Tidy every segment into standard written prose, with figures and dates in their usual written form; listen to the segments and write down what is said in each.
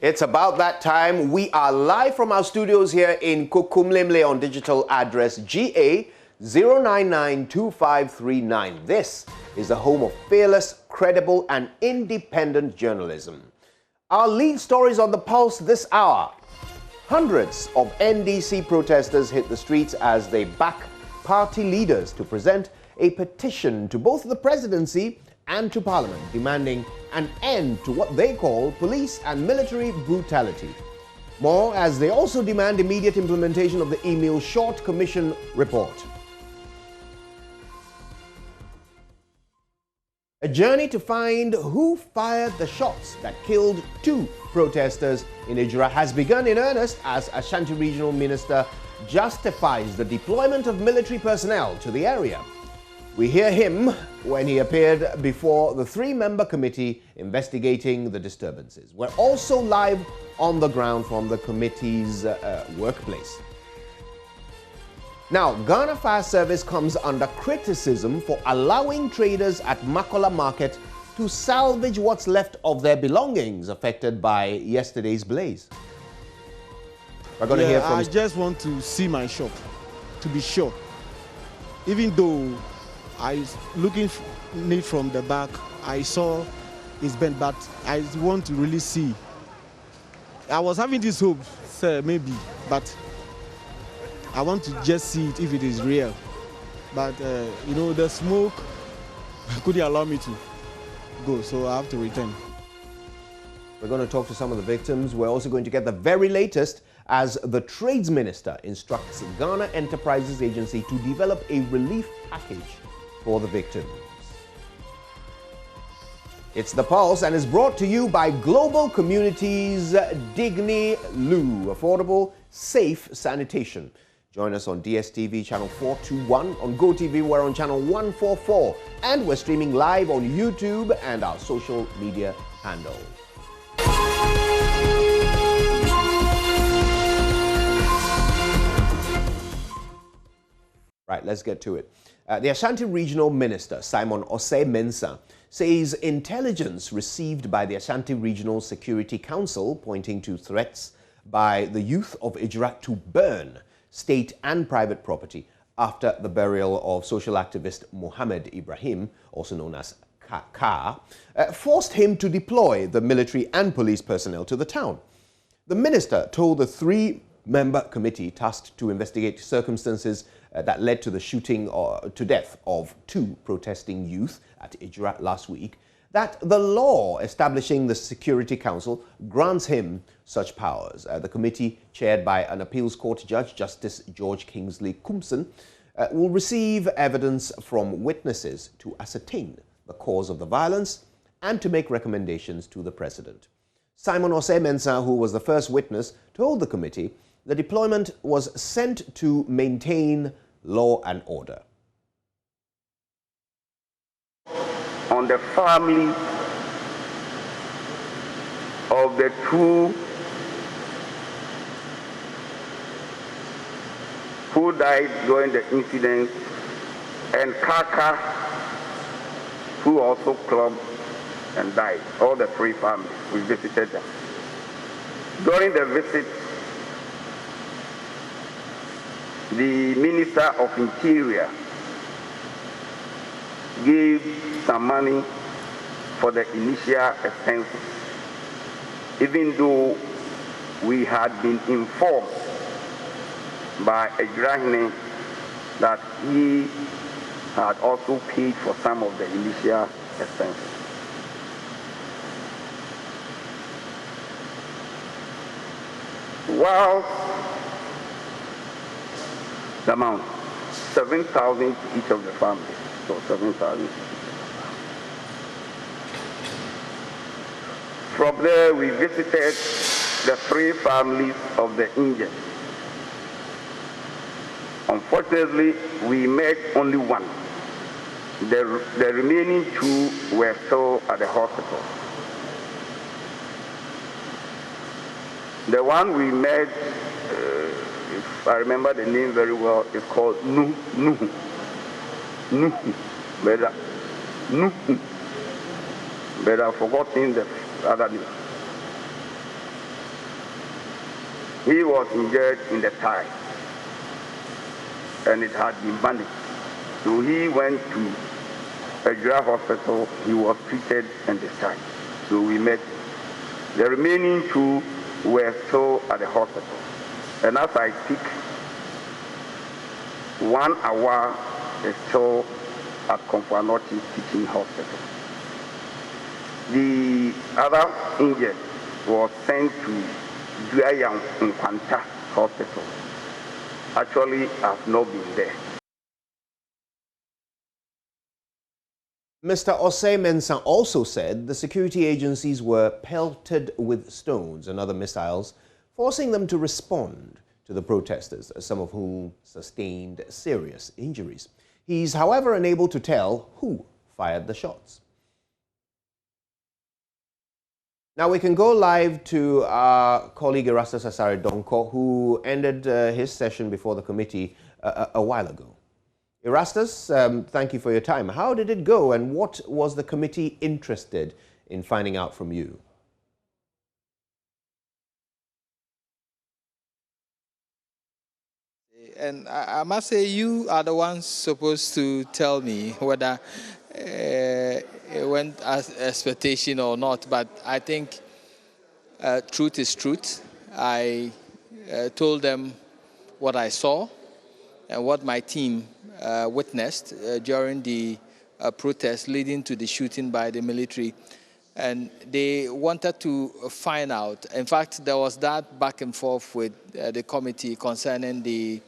It's about that time. We are live from our studios here in Kukumlemle on digital address GA 0992539. This is the home of fearless, credible and independent journalism. Our lead stories on the pulse this hour. Hundreds of NDC protesters hit the streets as they back party leaders to present a petition to both the presidency and to Parliament, demanding an end to what they call police and military brutality. More as they also demand immediate implementation of the Emil Short Commission report. A journey to find who fired the shots that killed 2 protesters in Ejura has begun in earnest as Ashanti Regional Minister justifies the deployment of military personnel to the area. We hear him when he appeared before the 3-member committee investigating the disturbances. We're also live on the ground from the committee's workplace. Now, Ghana Fire Service comes under criticism for allowing traders at Makola market to salvage what's left of their belongings affected by yesterday's blaze. We're going to hear from... I just want to see my shop, to be sure. Even though I was looking it from the back, I saw it's bent, but I want to really see. I was having this hope, sir, maybe, but I want to just see it if it is real. But, you know, the smoke couldn't allow me to go, so I have to return. We're going to talk to some of the victims. We're also going to get the very latest as the Trades Minister instructs Ghana Enterprises Agency to develop a relief package for the victims. It's The Pulse and is brought to you by Global Communities Digni Lu, affordable, safe sanitation. Join us on DSTV channel 421, on GoTV we're on channel 144, and we're streaming live on YouTube and our social media handles. Right, let's get to it. The Ashanti Regional Minister, Simon Osei Mensah, says intelligence received by the Ashanti Regional Security Council pointing to threats by the youth of Ejura to burn state and private property after the burial of social activist Mohammed Ibrahim, also known as Kaka, forced him to deploy the military and police personnel to the town. The minister told the 3-member committee tasked to investigate circumstances that led to the shooting to death of 2 protesting youth at Ejura last week, that the law establishing the Security Council grants him such powers. The committee, chaired by an appeals court judge, Justice George Kingsley Kumson, will receive evidence from witnesses to ascertain the cause of the violence and to make recommendations to the president. Simon Osei Mensah, who was the first witness, told the committee the deployment was sent to maintain law and order. On the family of the 2 who died during the incident, and Kaka, who also clubbed and died, all the 3 families, we visited them. During the visit, the Minister of Interior gave some money for the initial expenses, even though we had been informed by Ejura that he had also paid for some of the initial expenses. While the amount, 7,000 to each of the families, so 7,000. From there, we visited the 3 families of the injured. Unfortunately, we met only 1. The remaining 2 were still at the hospital. The one we met, if I remember the name very well, is called Nuhu. But I've forgotten the other name. He was injured in the thigh, and it had been bandaged. So he went to Ejura Hospital. He was treated and discharged. So we met. The remaining two were still at the hospital. And as I speak, 1 hour is still at Komfo-Anokye Teaching Hospital. The other injured was sent to Duayang Nkwanta Hospital. Actually, I've not been there. Mr. Osei Mensah also said the security agencies were pelted with stones and other missiles, forcing them to respond to the protesters, some of whom sustained serious injuries. He's, however, unable to tell who fired the shots. Now we can go live to our colleague Erastus Asare Donko, who ended his session before the committee a while ago. Erastus, thank you for your time. How did it go, and what was the committee interested in finding out from you? And I must say, you are the ones supposed to tell me whether it went as expectation or not. But I think truth is truth. I told them what I saw and what my team witnessed during the protest leading to the shooting by the military. And they wanted to find out. In fact, there was that back and forth with the committee concerning the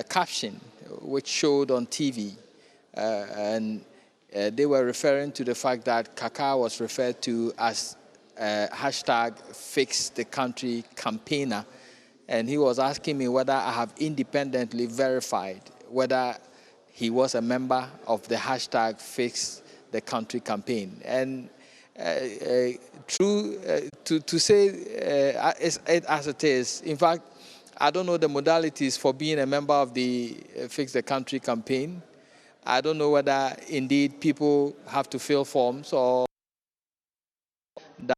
caption, which showed on TV. And they were referring to the fact that Kaka was referred to as hashtag Fix the Country campaigner. And he was asking me whether I have independently verified whether he was a member of the hashtag Fix the Country campaign. And true to say as it is, in fact, I don't know the modalities for being a member of the Fix the Country campaign. I don't know whether indeed people have to fill forms or that.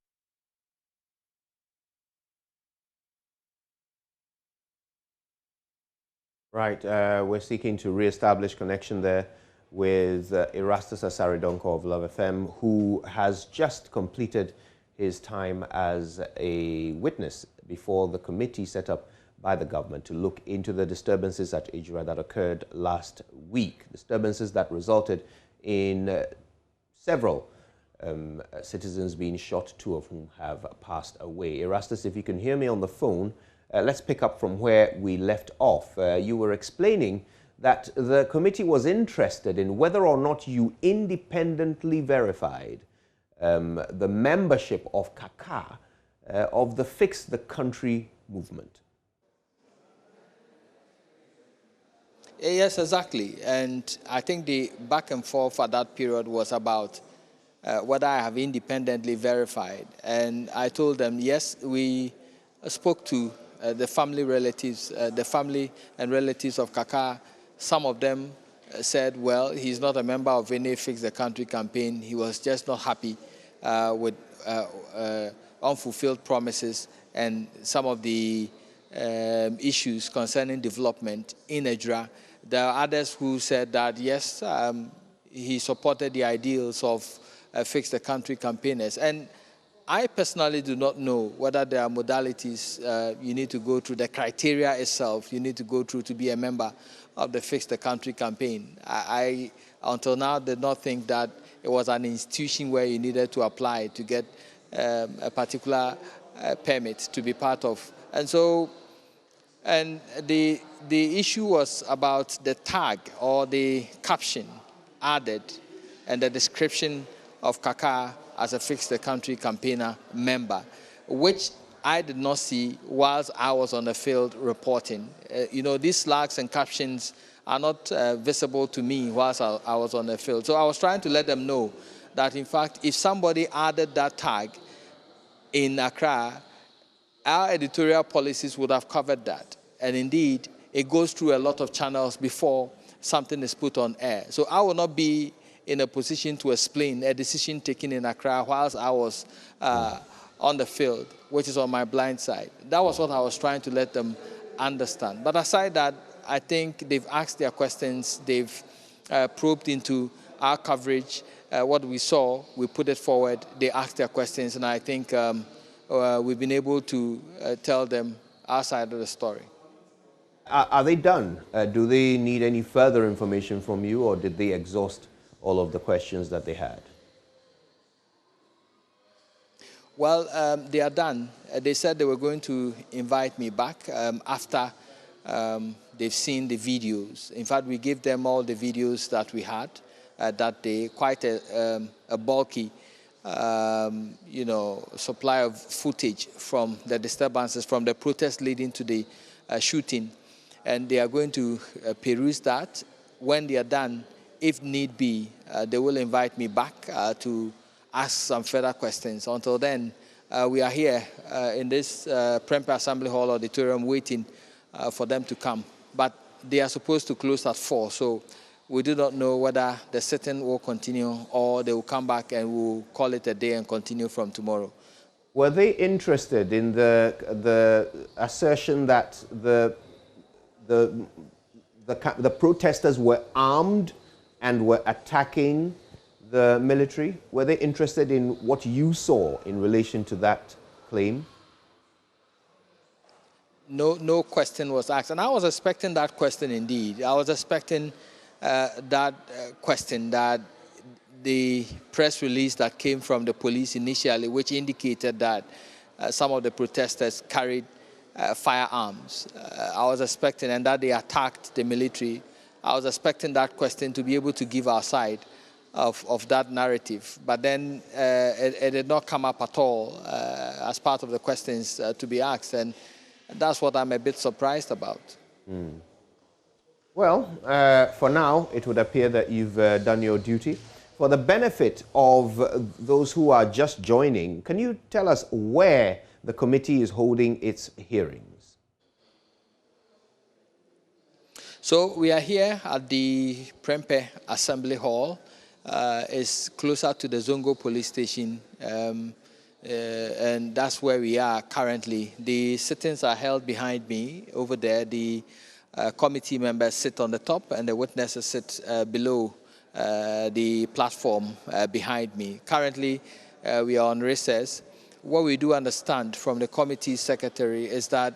Right, we're seeking to re-establish connection there with Erastus Asare Donko of Love FM, who has just completed his time as a witness before the committee set up by the government to look into the disturbances at Ejura that occurred last week. Disturbances that resulted in several citizens being shot, 2 of whom have passed away. Erastus, if you can hear me on the phone, let's pick up from where we left off. You were explaining that the committee was interested in whether or not you independently verified the membership of Kaka of the Fix the Country movement. Yes, exactly. And I think the back and forth at that period was about whether I have independently verified. And I told them, yes, we spoke to the family relatives, the family and relatives of Kaka. Some of them said, well, he's not a member of any Fix the Country campaign. He was just not happy with unfulfilled promises and some of the issues concerning development in Ejura. There are others who said that, yes, he supported the ideals of Fix the Country campaigners. And I personally do not know whether there are modalities you need to go through, the criteria itself you need to go through to be a member of the Fix the Country campaign. I until now, did not think that it was an institution where you needed to apply to get a particular permit to be part of. And so, and the issue was about the tag or the caption added and the description of Kaka as a Fix the Country campaigner member, which I did not see whilst I was on the field reporting. You know, these flags and captions are not visible to me whilst I was on the field. So I was trying to let them know that, in fact, if somebody added that tag in Accra, our editorial policies would have covered that. And indeed, it goes through a lot of channels before something is put on air. So I will not be in a position to explain a decision taken in Accra whilst I was on the field, which is on my blind side. That was what I was trying to let them understand. But aside that, I think they've asked their questions, they've probed into our coverage, what we saw, we put it forward, they asked their questions, and I think we've been able to tell them our side of the story. Are they done? Do they need any further information from you, or did they exhaust all of the questions that they had? Well, they are done. They said they were going to invite me back after they've seen the videos. In fact, we gave them all the videos that we had that day, quite a bulky supply of footage from the disturbances, from the protests leading to the shooting. And they are going to peruse that. When they are done, if need be, they will invite me back to ask some further questions. Until then, we are here in this Prempeh Assembly Hall auditorium waiting for them to come. But they are supposed to close at 4, so we do not know whether the sitting will continue or they will come back and we'll call it a day and continue from tomorrow. Were they interested in the assertion that the protesters were armed and were attacking the military? Were they interested in what you saw in relation to that claim? No question was asked. And I was expecting that question indeed. I was expecting that question, that the press release that came from the police initially, which indicated that some of the protesters carried firearms. I was expecting, and that they attacked the military. I was expecting that question to be able to give our side of that narrative. But then it did not come up at all as part of the questions to be asked. And that's what I'm a bit surprised about. Mm. Well, for now, it would appear that you've done your duty. For the benefit of those who are just joining, can you tell us where the committee is holding its hearings? So we are here at the Prempeh Assembly Hall. It's closer to the Zongo police station, and that's where we are currently. The sittings are held behind me over there. The committee members sit on the top and the witnesses sit below the platform behind me. Currently, we are on recess. What we do understand from the committee secretary is that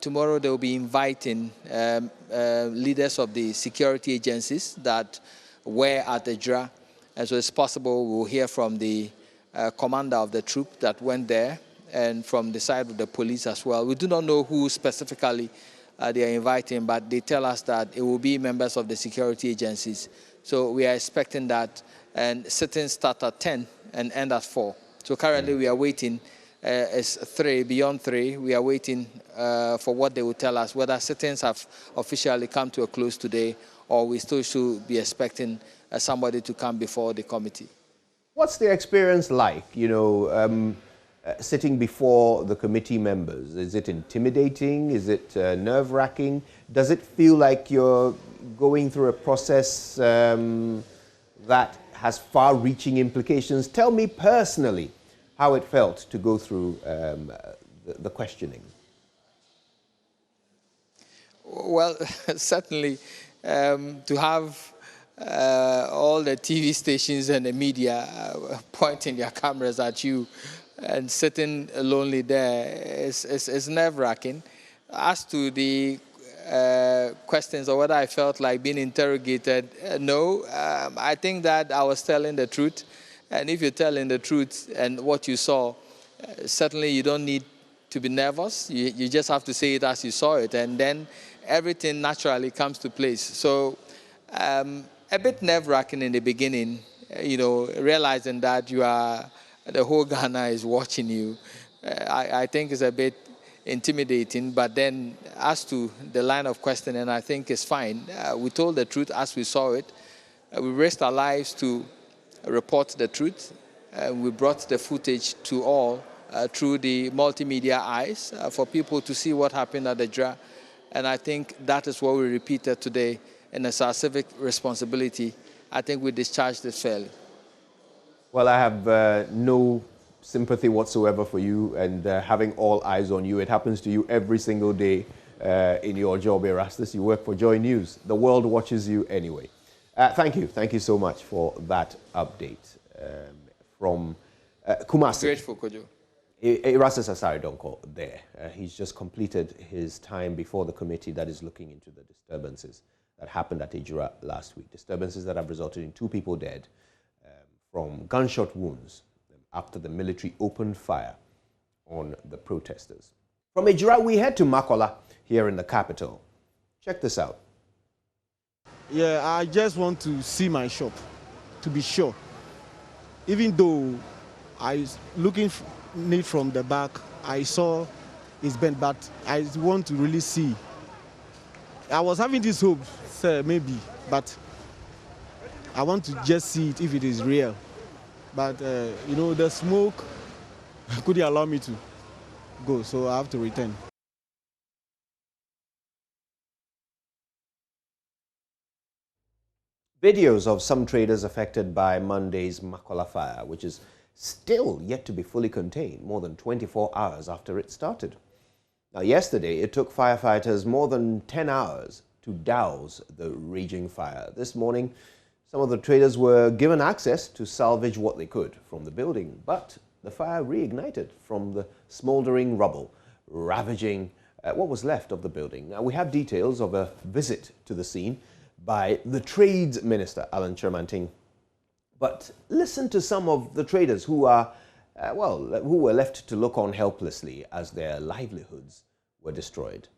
tomorrow they will be inviting leaders of the security agencies that were at Ejura. And so it's possible we'll hear from the commander of the troop that went there and from the side of the police as well. We do not know who specifically they are inviting, but they tell us that it will be members of the security agencies. So we are expecting that, and sittings start at 10 and end at 4. So currently we are waiting. It's 3, beyond 3. We are waiting for what they will tell us, whether sittings have officially come to a close today or we still should be expecting somebody to come before the committee. What's the experience like, sitting before the committee members? Is it intimidating? Is it nerve-wracking? Does it feel like you're going through a process that has far-reaching implications? Tell me personally how it felt to go through the questioning. Well, certainly to have all the TV stations and the media pointing their cameras at you and sitting lonely there is nerve-wracking. As to the questions or whether I felt like being interrogated, no. I think that I was telling the truth. And if you're telling the truth and what you saw, certainly you don't need to be nervous. You just have to say it as you saw it, and then everything naturally comes to place. So a bit nerve-wracking in the beginning, realizing that the whole Ghana is watching you. I think it's a bit intimidating, but then as to the line of questioning, I think it's fine. We told the truth as we saw it. We risked our lives to report the truth. We brought the footage to all through the multimedia eyes for people to see what happened at the Ejura. And I think that is what we repeated today. And as our civic responsibility, I think we discharged it fairly. Well, I have no sympathy whatsoever for you and having all eyes on you. It happens to you every single day in your job, Erastus. You work for JoyNews. The world watches you anyway. Thank you. Thank you so much for that update from Kumasi. Grateful, Kojo. Erastus Asaridonko there. He's just completed his time before the committee that is looking into the disturbances that happened at Ejura last week. Disturbances that have resulted in 2 people dead from gunshot wounds after the military opened fire on the protesters. From Ejura, we head to Makola here in the capital. Check this out. Yeah, I just want to see my shop, to be sure. Even though I was looking neat from the back, I saw it's bent, but I want to really see. I was having this hope, sir, maybe, but I want to just see it if it is real. But, you know, the smoke couldn't allow me to go, so I have to return. Videos of some traders affected by Monday's Makola fire, which is still yet to be fully contained more than 24 hours after it started. Now, yesterday, it took firefighters more than 10 hours to douse the raging fire. This morning, some of the traders were given access to salvage what they could from the building, but the fire reignited from the smoldering rubble, ravaging what was left of the building. Now, we have details of a visit to the scene by the Trades Minister, Alan Chermanting. But listen to some of the traders who are, who were left to look on helplessly as their livelihoods were destroyed.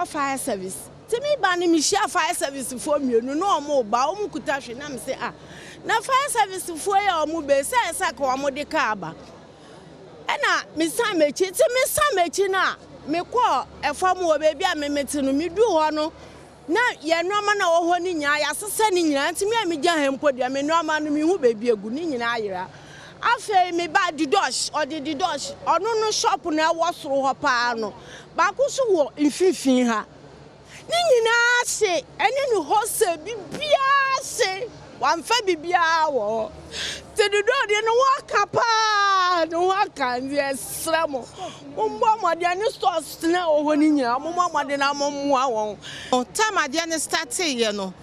Fire service. To me, bani mi share fire service for me. No more ba omu kutashi na mse na fire service for ya omu be sa kwa omu de kaba. Ena mi sa mechi ti mi sa mechi na me kwa efamu wo baby a me meti no mi du ho no na ye no ma na wo ho ni nya ya sese ni nyina nti mi a mi gya hempo de me no ma no mi hu baby egu ni nyina ayira. Afe me ba di dosh or di dosh ono no shop na wo soro ho pa no ba ku so wo mfifin ha ni nyina se ene no ho se bibia se wan fa bibia wo te di do de no wa kapa no wa kan ye sramo umbo mo de ni stores na o ho ni nyina mo de na mo won o time de ni start ye no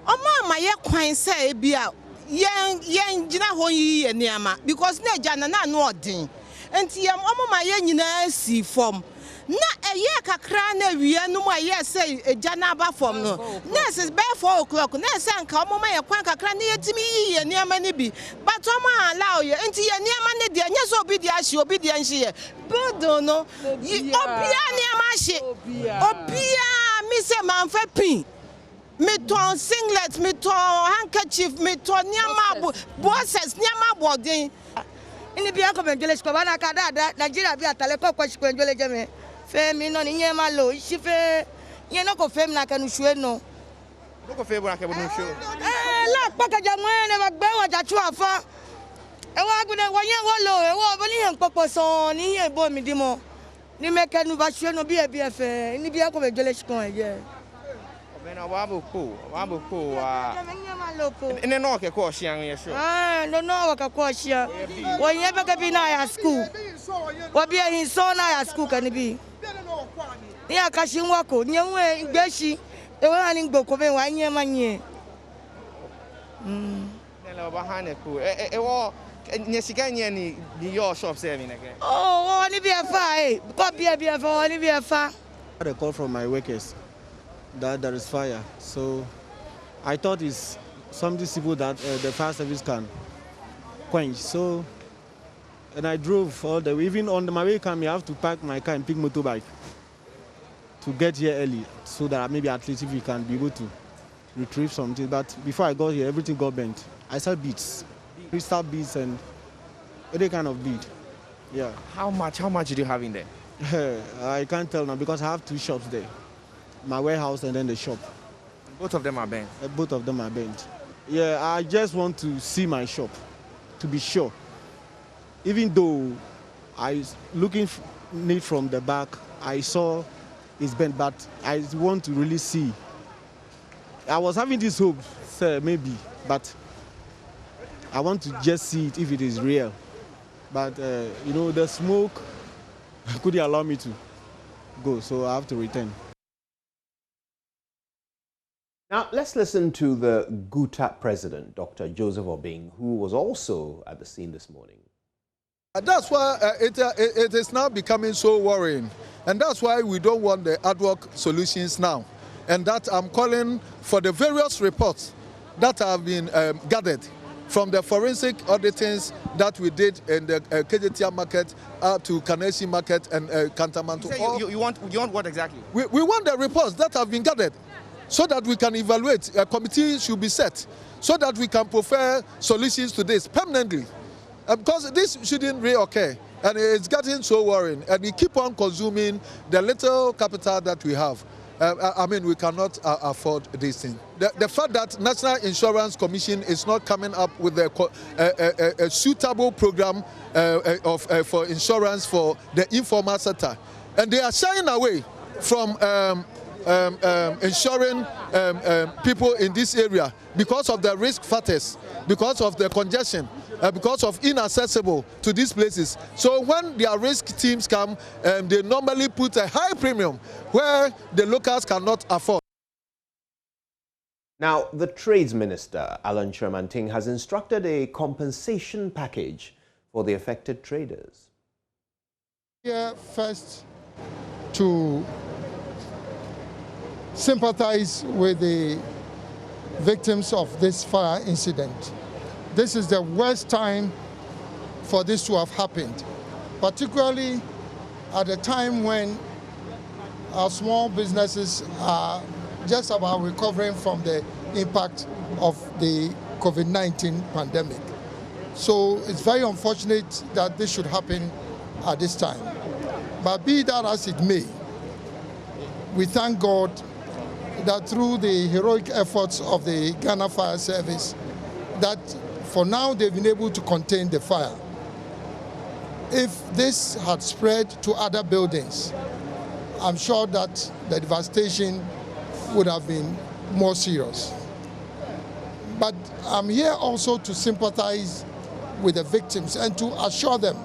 o ma ye kwan se bia yen gina ho yi eniama because na jana na no odin enti yam omo ma ye nyina si form na eye kakra na wie no ma ye say jana ba form no na is by 4 o'clock na say nka omo ma ye kwan kakra na yetimi yi eniama ne bi but omo allow ye enti ye eniama ne de nya so obi de ahye obi de anhye ye budo no obia eniama ahye obia mi se man fa pin me ton singlet, me ton handkerchief, me ton nyama bosses, nyama boarding. In the Bianco Village, Cavana Cada, Nigeria, Teleco, Quenjole Jame. Femi no nyama low, she fe, you know, fame like an no. Look of favor, I can show. Look, Pacajamon, never go at you. I walk with a 1 year low, a purpose on here, boy, me demo. You make a new version of BFF in the Bianco Village coin, yeah. Wabuku, and then no, of course, young, yes, sure. No, of course, yeah. When you ever be at school, what be in so nice school can it be? Yeah, Kashing Wako, young way, Beshi, the one in Boko, 1 year, 1 year. Behind the pool, Nessigan, your shop saving again. Oh, only be a fire, God be a for only be a fire. I had a call from my workers that there is fire, so I thought it's something simple that the fire service can quench. So, and I drove all the way. Even on my way coming, I have to park my car and pick motorbike to get here early, so that maybe at least if we can be able to retrieve something. But before I got here, everything got bent. I saw beads, crystal beads, and any kind of bead. Yeah. How much did you have in there? I can't tell now because I have 2 shops there. My warehouse and then the shop. Both of them are bent? Both of them are bent. Yeah, I just want to see my shop, to be sure. Even though I was looking neat from the back, I saw it's bent, but I want to really see. I was having this hope, sir, maybe, but I want to just see it if it is real. But, you know, the smoke couldn't allow me to go, so I have to return. Now, let's listen to the GUTA president, Dr. Joseph Obing, who was also at the scene this morning. That's why it is now becoming so worrying. And that's why we don't want the ad hoc solutions now. And that I'm calling for the various reports that have been gathered from the forensic auditings that we did in the KJTR market up to Kanesi market and Kantamanto. You want what exactly? We want the reports that have been gathered so that we can evaluate. A committee should be set so that we can prefer solutions to this permanently. Because this shouldn't reoccur, and it's getting so worrying, and we keep on consuming the little capital that we have. I mean, we cannot afford this thing. The fact that National Insurance Commission is not coming up with a suitable program for insurance for the informal sector, and they are shying away from insuring people in this area because of the risk factors, because of the congestion, because of inaccessible to these places. So when their risk teams come, they normally put a high premium where the locals cannot afford. Now, the Trades Minister, Alan Chermanting, has instructed a compensation package for the affected traders. Here first to sympathize with the victims of this fire incident. This is the worst time for this to have happened, particularly at a time when our small businesses are just about recovering from the impact of the COVID-19 pandemic. So it's very unfortunate that this should happen at this time. But be that as it may, we thank God that through the heroic efforts of the Ghana Fire Service, that for now they've been able to contain the fire. If this had spread to other buildings, I'm sure that the devastation would have been more serious. But I'm here also to sympathize with the victims and to assure them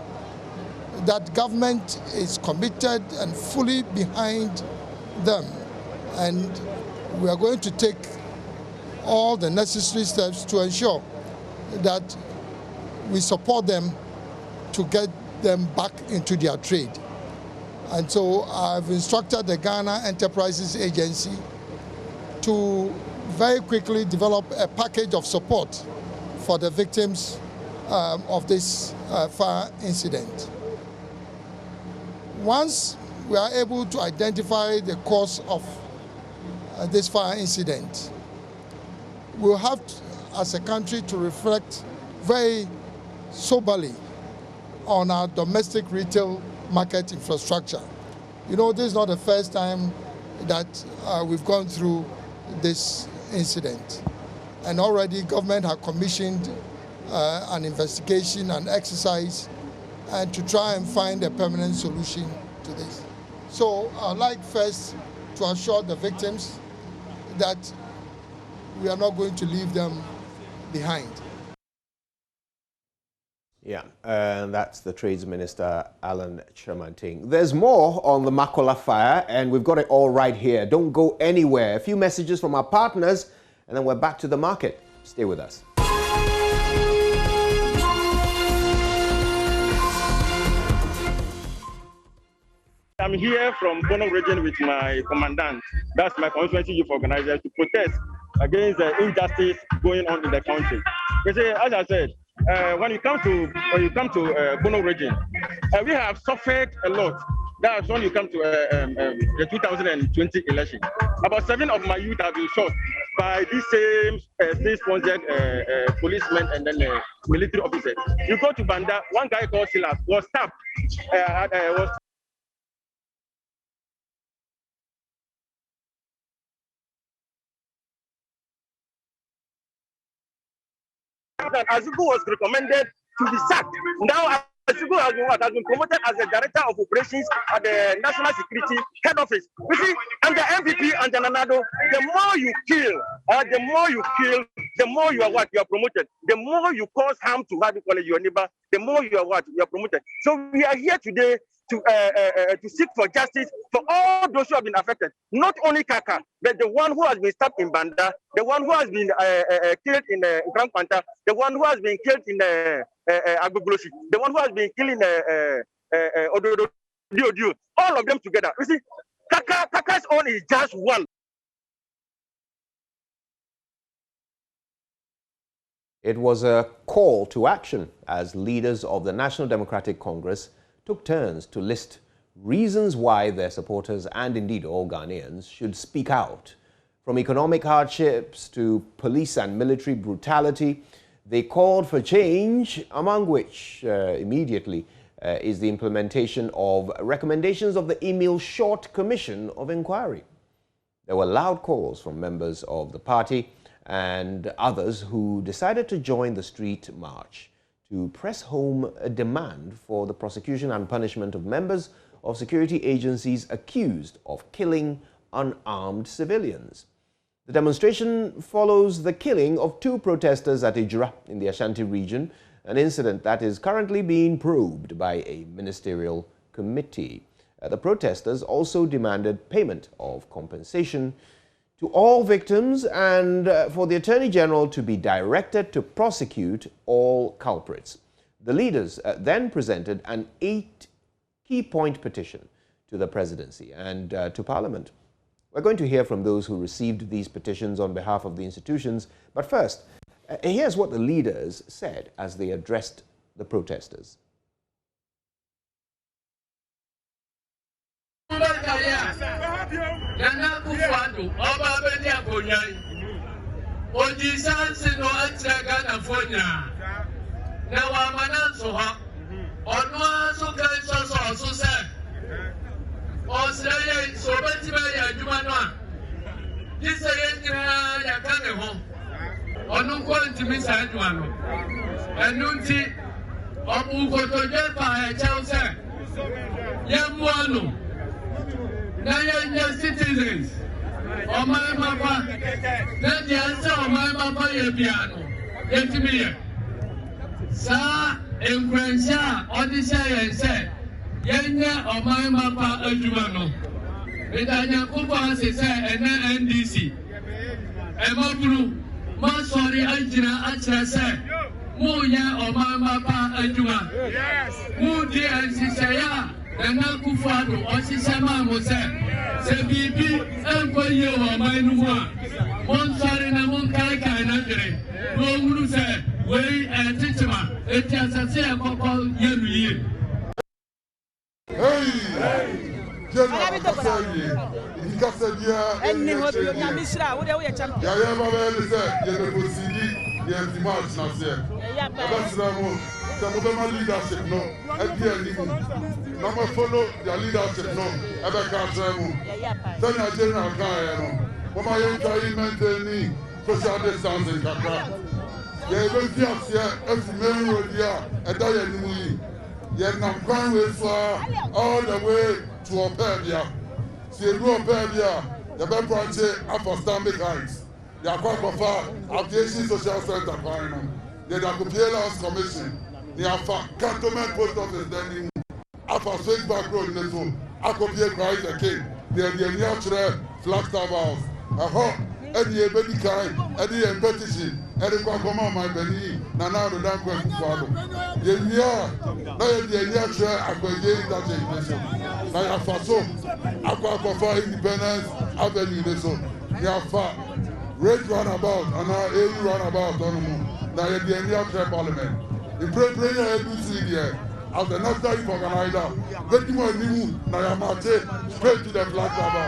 that government is committed and fully behind them. And we are going to take all the necessary steps to ensure that we support them to get them back into their trade. And so I've instructed the Ghana Enterprises Agency to very quickly develop a package of support for the victims of this fire incident. Once we are able to identify the cause of this fire incident, we'll have to, as a country, to reflect very soberly on our domestic retail market infrastructure. You know, this is not the first time that we've gone through this incident. And already government has commissioned an investigation and exercise and to try and find a permanent solution to this. So I'd like first to assure the victims that we are not going to leave them behind. Yeah, and that's the Trades Minister, Alan Chermanting. There's more on the Makola fire, and we've got it all right here. Don't go anywhere. A few messages from our partners, and then we're back to the market. Stay with us. I'm here from Bono region with my commandant. That's my constituency youth organizer, to protest against the injustice going on in the country. You see, as I said, when you come to Bono region, we have suffered a lot. That's when you come to the 2020 election. About 7 of my youth have been shot by these same state-sponsored policemen and then military officers. You go to Banda, one guy called Silas was stabbed. Azuku was recommended to be sacked. Now Azuku has been promoted as the director of operations at the National Security Head Office. You see, and the MVP and the Nanado, the more you kill the more you are what? You are promoted. The more you cause harm to your neighbor, the more you are what? You are promoted. So we are here today to seek for justice for all those who have been affected. Not only Kaka, but the one who has been stabbed in Banda, the one who has been killed in Grand Pantang, the one who has been killed in Agboglosi, the one who has been killed in Ododo, all of them together. You see, Kaka's own is just one. It was a call to action as leaders of the National Democratic Congress took turns to list reasons why their supporters and indeed all Ghanaians should speak out. From economic hardships to police and military brutality, they called for change, among which immediately is the implementation of recommendations of the Emil Short Commission of Inquiry. There were loud calls from members of the party and others who decided to join the street march to press home a demand for the prosecution and punishment of members of security agencies accused of killing unarmed civilians. The demonstration follows the killing of 2 protesters at Ejura in the Ashanti region, an incident that is currently being probed by a ministerial committee. The protesters also demanded payment of compensation to all victims and for the Attorney General to be directed to prosecute all culprits. The leaders then presented an 8-key-point petition to the presidency and to Parliament. We're going to hear from those who received these petitions on behalf of the institutions, but first, here's what the leaders said as they addressed the protesters. Nana Kufuadu, Oba Benya Konyai, Ojisan Sino Antraga na Fonya, Nawa Manansoha, Onwa Sukai Soso Susan, Australia, Sobetima Jumanwa, this Ayana Yakaneho, Onunko Timisa Juano, Anunti, Obuko Jepa, Chelsea, Yamuano. Naya citizens, or my papa, let the answer of my papa Yabiano, Yetimia. Sa and Grandsa, Odyssey and said, Yanya or my papa Ejura. Medanya Kupa said, and NDC. Emabru, Masori Ajina Acha said, Muya or my papa Ejura. Yes, Moody and Sisaya. Nana Kufuadu, Osisama Mose, Sebibi, Empoyo, Mainua, Monsari Namunkai Kanagre, Roguru said, Way and Titima, Etiasasea Coco Yeri. Hey! General Kassaye, Kassaye, and Namisra, whatever you champion. Yayama said, Yeposidi, Yentimas Nasir. That's some of them leadership, no, and the number follow their leadership, no, ever can't tell them. General Kaya, for my entire maintaining social distancing, they will be up here every main road here, and I am yet I'm going with far all the way to Opavia. See, Opavia, the best branch of Stanley Heights. They are quite far, Aviation Social Center, they are Compila's Commission. They are cantonment post office then after swing back road in the zone. I could be a Christ the king. They are the natural Flagstaff House. A hot, Eddie Baby Kai, Eddie Petition, Eddie Quacoma, my Benny, Nana the Damn Question Father. The natural, I could gain that in now, I faso, I could independence, Avenue in the zone. They are far. Red runabout, and now any runabout on the moon. Now, the natural parliament. The prayer every year as the national youth organizer, getting more new Nayamate straight to the flag cover.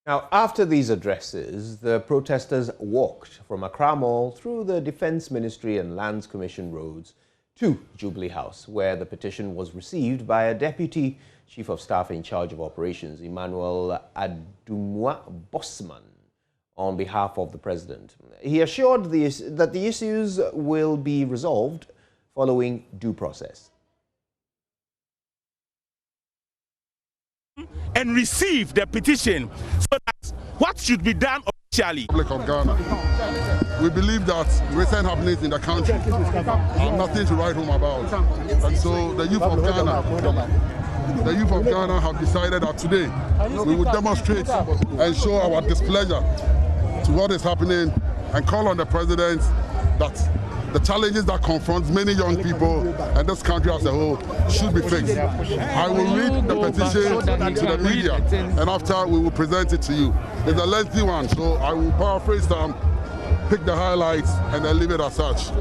Now, after these addresses, the protesters walked from Accra Mall through the Defence Ministry and Lands Commission roads to Jubilee House, where the petition was received by a Deputy Chief of Staff in charge of operations, Emmanuel Adumwa Bosman, on behalf of the President. He assured that the issues will be resolved following due process. and receive the petition so that what should be done officially. Republic of Ghana. We believe that recent happenings in the country are nothing to write home about. And so the youth of Ghana have decided that today we will demonstrate and show our displeasure to what is happening and call on the president that the challenges that confront many young people and this country as a whole should be fixed. I will read the petition to the media, and after we will present it to you. It's a lengthy one, so I will paraphrase them, pick the highlights, and then leave it as such.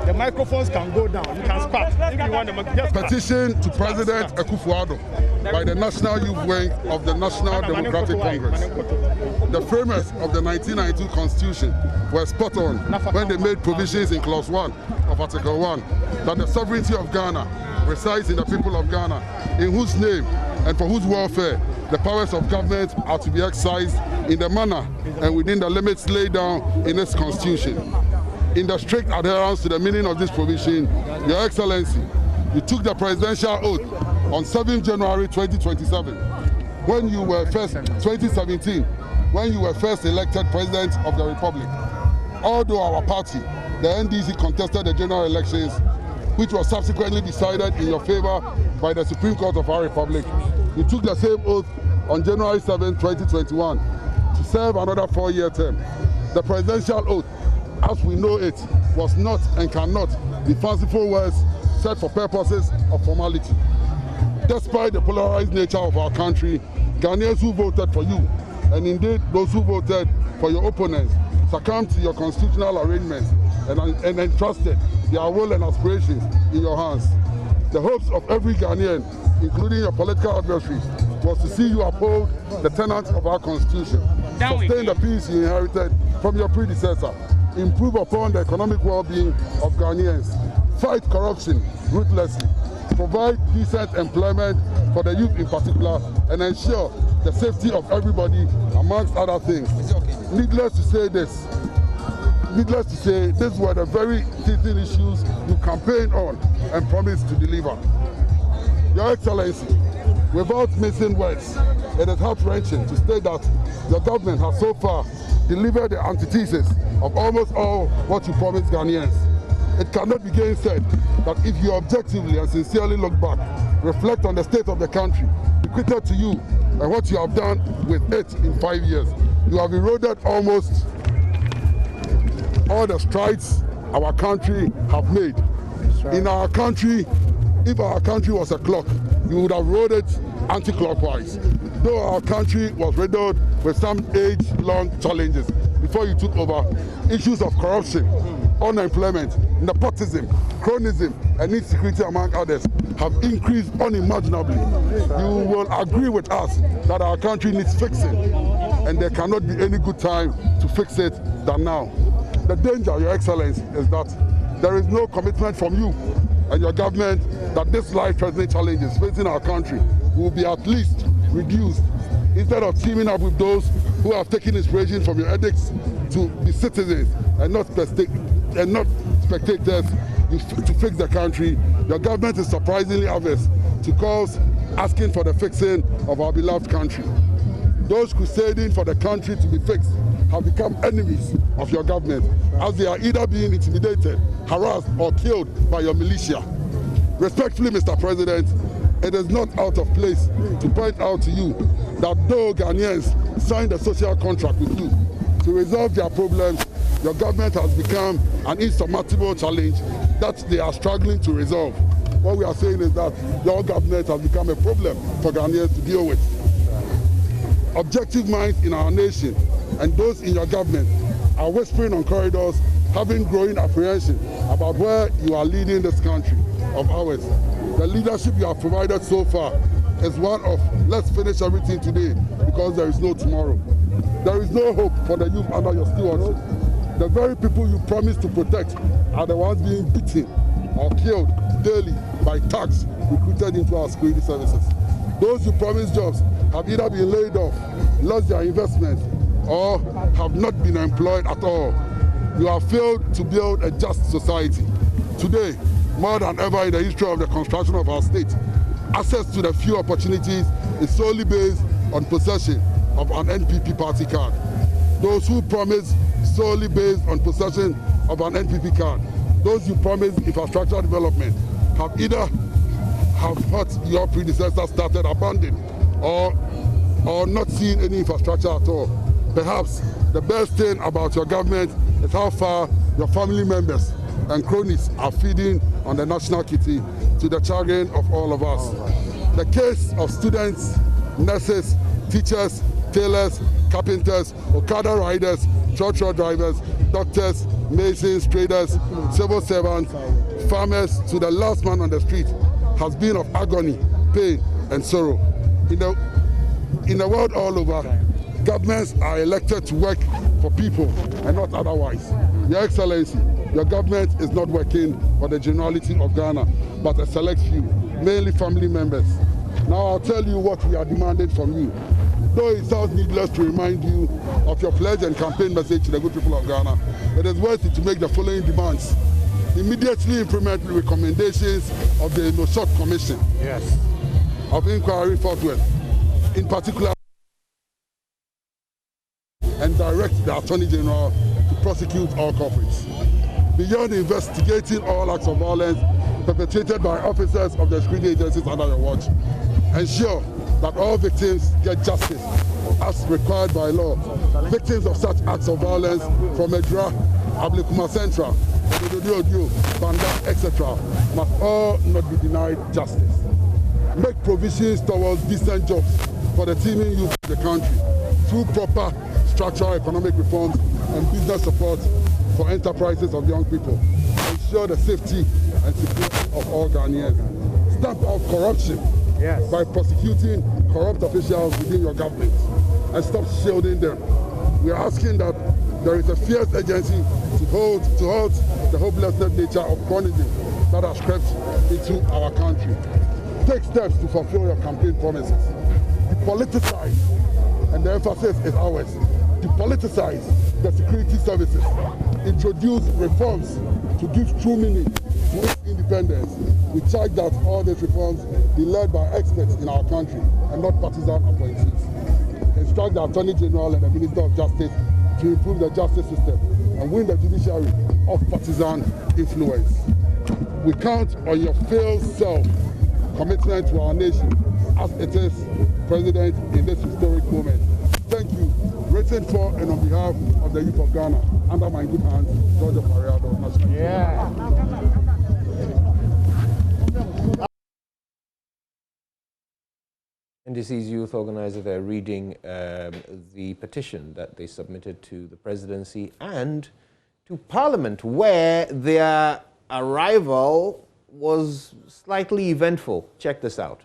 The microphones can go down. You can start if you want them. Petition to President Akufo-Addo by the National Youth Wing of the National Democratic Congress. The framers of the 1992 Constitution were spot on when they made provisions in Clause 1 of Article 1 that the sovereignty of Ghana resides in the people of Ghana, in whose name and for whose welfare the powers of government are to be exercised in the manner and within the limits laid down in its Constitution. In the strict adherence to the meaning of this provision, Your Excellency, you took the presidential oath on 7 January 2027, when you were first, 2017, when you were first elected President of the Republic. Although our party, the NDC, contested the general elections, which was subsequently decided in your favor by the Supreme Court of our Republic, you took the same oath on January 7, 2021, to serve another 4-year term. The presidential oath, as we know it, was not and cannot be fanciful words said for purposes of formality. Despite the polarized nature of our country, Ghanaians who voted for you, and indeed those who voted for your opponents, succumbed to your constitutional arrangements and entrusted their will and aspirations in your hands. The hopes of every Ghanaian, including your political adversaries, was to see you uphold the tenets of our Constitution, sustain the peace you inherited from your predecessor, improve upon the economic well-being of Ghanaians, fight corruption ruthlessly, provide decent employment for the youth in particular, and ensure the safety of everybody, amongst other things. Needless to say, these were the very teething issues you campaigned on and promised to deliver. Your Excellency, without missing words, it is heart-wrenching to state that your government has so far delivered the antithesis of almost all what you promised Ghanaians. It cannot be gainsaid that if you objectively and sincerely look back, reflect on the state of the country, bequeathed to you, and what you have done with it in 5 years, you have eroded almost all the strides our country have made. In our country, if our country was a clock, you would have rode it anti-clockwise. Though our country was riddled with some age-long challenges before you took over, issues of corruption, unemployment, nepotism, cronyism, and insecurity, among others, have increased unimaginably. You will agree with us that our country needs fixing, and there cannot be any good time to fix it than now. The danger, Your Excellency, is that there is no commitment from you and your government that these life-threatening challenges facing our country will be at least reduced, instead of teaming up with those who have taken inspiration from your edicts to be citizens and not spectators to fix the country. Your government is surprisingly averse to calls asking for the fixing of our beloved country. Those crusading for the country to be fixed have become enemies of your government, as they are either being intimidated, harassed, or killed by your militia. Respectfully, Mr. President, it is not out of place to point out to you that though Ghanaians signed a social contract with you to resolve their problems, your government has become an insurmountable challenge that they are struggling to resolve. What we are saying is that your government has become a problem for Ghanaians to deal with. Objective minds in our nation and those in your government are whispering on corridors, having growing apprehension about where you are leading this country of ours. The leadership you have provided so far is one of let's finish everything today because there is no tomorrow. There is no hope for the youth under your stewardship. The very people you promised to protect are the ones being beaten or killed daily by thugs recruited into our security services. Those you promised jobs have either been laid off, lost their investments, or have not been employed at all. You have failed to build a just society. Today, more than ever in the history of the construction of our state, access to the few opportunities is solely based on possession of an NPP party card. Those who promise solely based on possession of an NPP card, those who promise infrastructure development, have either what your predecessors started abandoning or not seen any infrastructure at all. Perhaps the best thing about your government is how far your family members and cronies are feeding on the national kitty to the chagrin of all of us. The case of students, nurses, teachers, tailors, carpenters, Okada riders, truck drivers, doctors, masons, traders, civil servants, farmers, to the last man on the street has been of agony, pain, and sorrow. In the world all over, governments are elected to work for people and not otherwise. Your Excellency, your government is not working for the generality of Ghana, but a select few, mainly family members. Now I'll tell you what we are demanding from you. Though it sounds needless to remind you of your pledge and campaign message to the good people of Ghana, it is worth it to make the following demands. Immediately implement the recommendations of the No Shot Commission of inquiry forthwith, in particular, and direct the Attorney General to prosecute all culprits. Beyond investigating all acts of violence perpetrated by officers of the security agencies under your watch, ensure that all victims get justice as required by law. Victims of such acts of violence from Ejura, Ablikuma Central, Banda, etc. must all not be denied justice. Make provisions towards decent jobs for the teeming youth of the country through proper structural economic reforms and business support for enterprises of young people. Ensure the safety and security of all Ghanaians. Stamp out corruption by prosecuting corrupt officials within your government and stop shielding them. We are asking that there is a fierce agency to halt the hopelessness nature of chronism that has crept into our country. Take steps to fulfill your campaign promises. Depoliticize, and the emphasis is ours, depoliticize the security services. Introduce reforms to give true meaning to its independence. We charge that all these reforms be led by experts in our country and not partisan appointees. Instruct the Attorney General and the Minister of Justice to improve the justice system and win the judiciary of partisan influence. We count on your failed self commitment to our nation as it is President in this historic moment. Thank you. Written for and on behalf of the youth of Ghana, under my good hands, George of Mariado, National. NDC's youth organizer, they're reading the petition that they submitted to the presidency and to Parliament, where their arrival was slightly eventful. Check this out.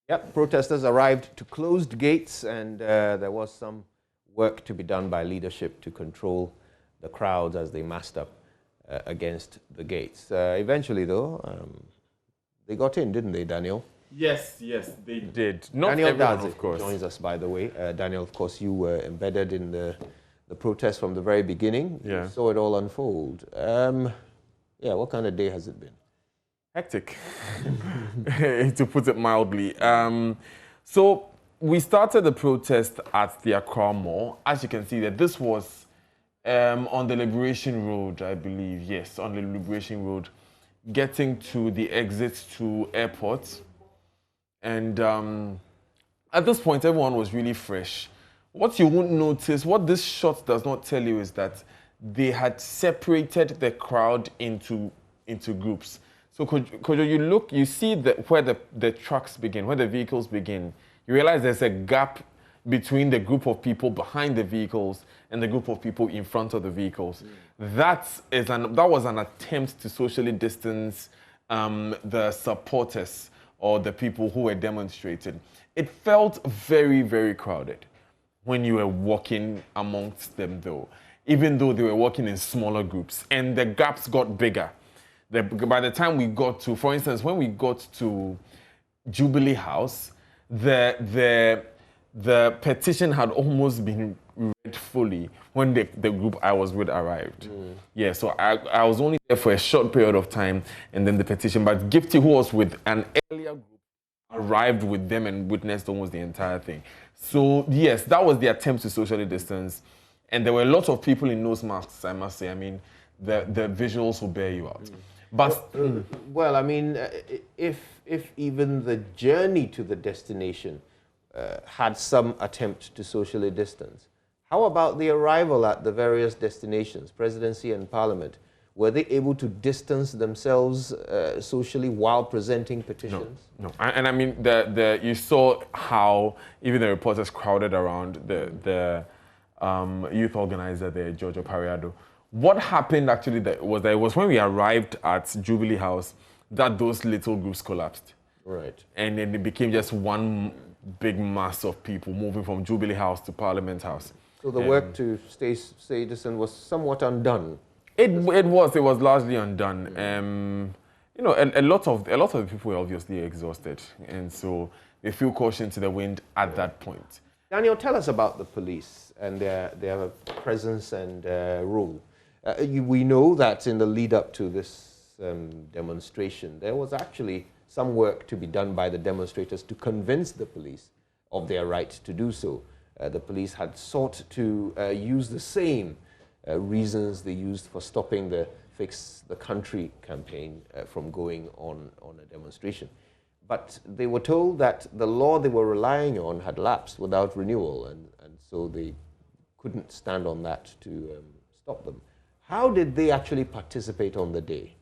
Yep, protesters arrived to closed gates, and there was some work to be done by leadership to control the crowds as they massed up against the gates. Eventually, though, they got in, didn't they, Daniel? Yes, they did. Not Daniel everyone, Dadzi, of course, joins us, by the way. Daniel, of course, you were embedded in the protest from the very beginning. Yeah. You saw it all unfold. Yeah, what kind of day has it been? Hectic, to put it mildly. So we started the protest at the Accra Mall. As you can see, that this was On the Liberation Road, I believe, yes, on the Liberation Road, getting to the exit to airport. And at this point, everyone was really fresh. What you won't notice, what this shot does not tell you is that they had separated the crowd into groups. So Kojo, you look, you see where the trucks begin, where the vehicles begin. You realize there's a gap between the group of people behind the vehicles and the group of people in front of the vehicles. That was an attempt to socially distance the supporters or the people who were demonstrating. It felt very, very crowded when you were walking amongst them, though, even though they were walking in smaller groups, and the gaps got bigger. By the time we got to, for instance, when we got to Jubilee House, the petition had almost been read fully when the group I was with arrived. Yeah, so I was only there for a short period of time, and then the petition. But Gifty, who was with an earlier group, arrived with them and witnessed almost the entire thing. So yes, that was the attempt to socially distance, and there were lots of people in nose masks, I must say. I mean, the visuals will bear you out. But well, I mean, if even the journey to the destination had some attempt to socially distance, how about the arrival at the various destinations, presidency and parliament? Were they able to distance themselves socially while presenting petitions? No. And I mean, you saw how even the reporters crowded around the youth organizer there, Giorgio Pariado. What happened actually was that it was when we arrived at Jubilee House that those little groups collapsed. Right. And then it became just one big mass of people moving from Jubilee House to Parliament House. So the work to stay distant was somewhat undone. It was largely undone. You know, a lot of the people were obviously exhausted, and so they feel caution to the wind at that point. Daniel, tell us about the police and their presence and role. We know that in the lead up to this demonstration, there was actually some work to be done by the demonstrators to convince the police of their right to do so. The police had sought to use the same reasons they used for stopping the Fix the Country campaign from going on a demonstration. But they were told that the law they were relying on had lapsed without renewal, and so they couldn't stand on that to stop them. How did they actually participate on the day?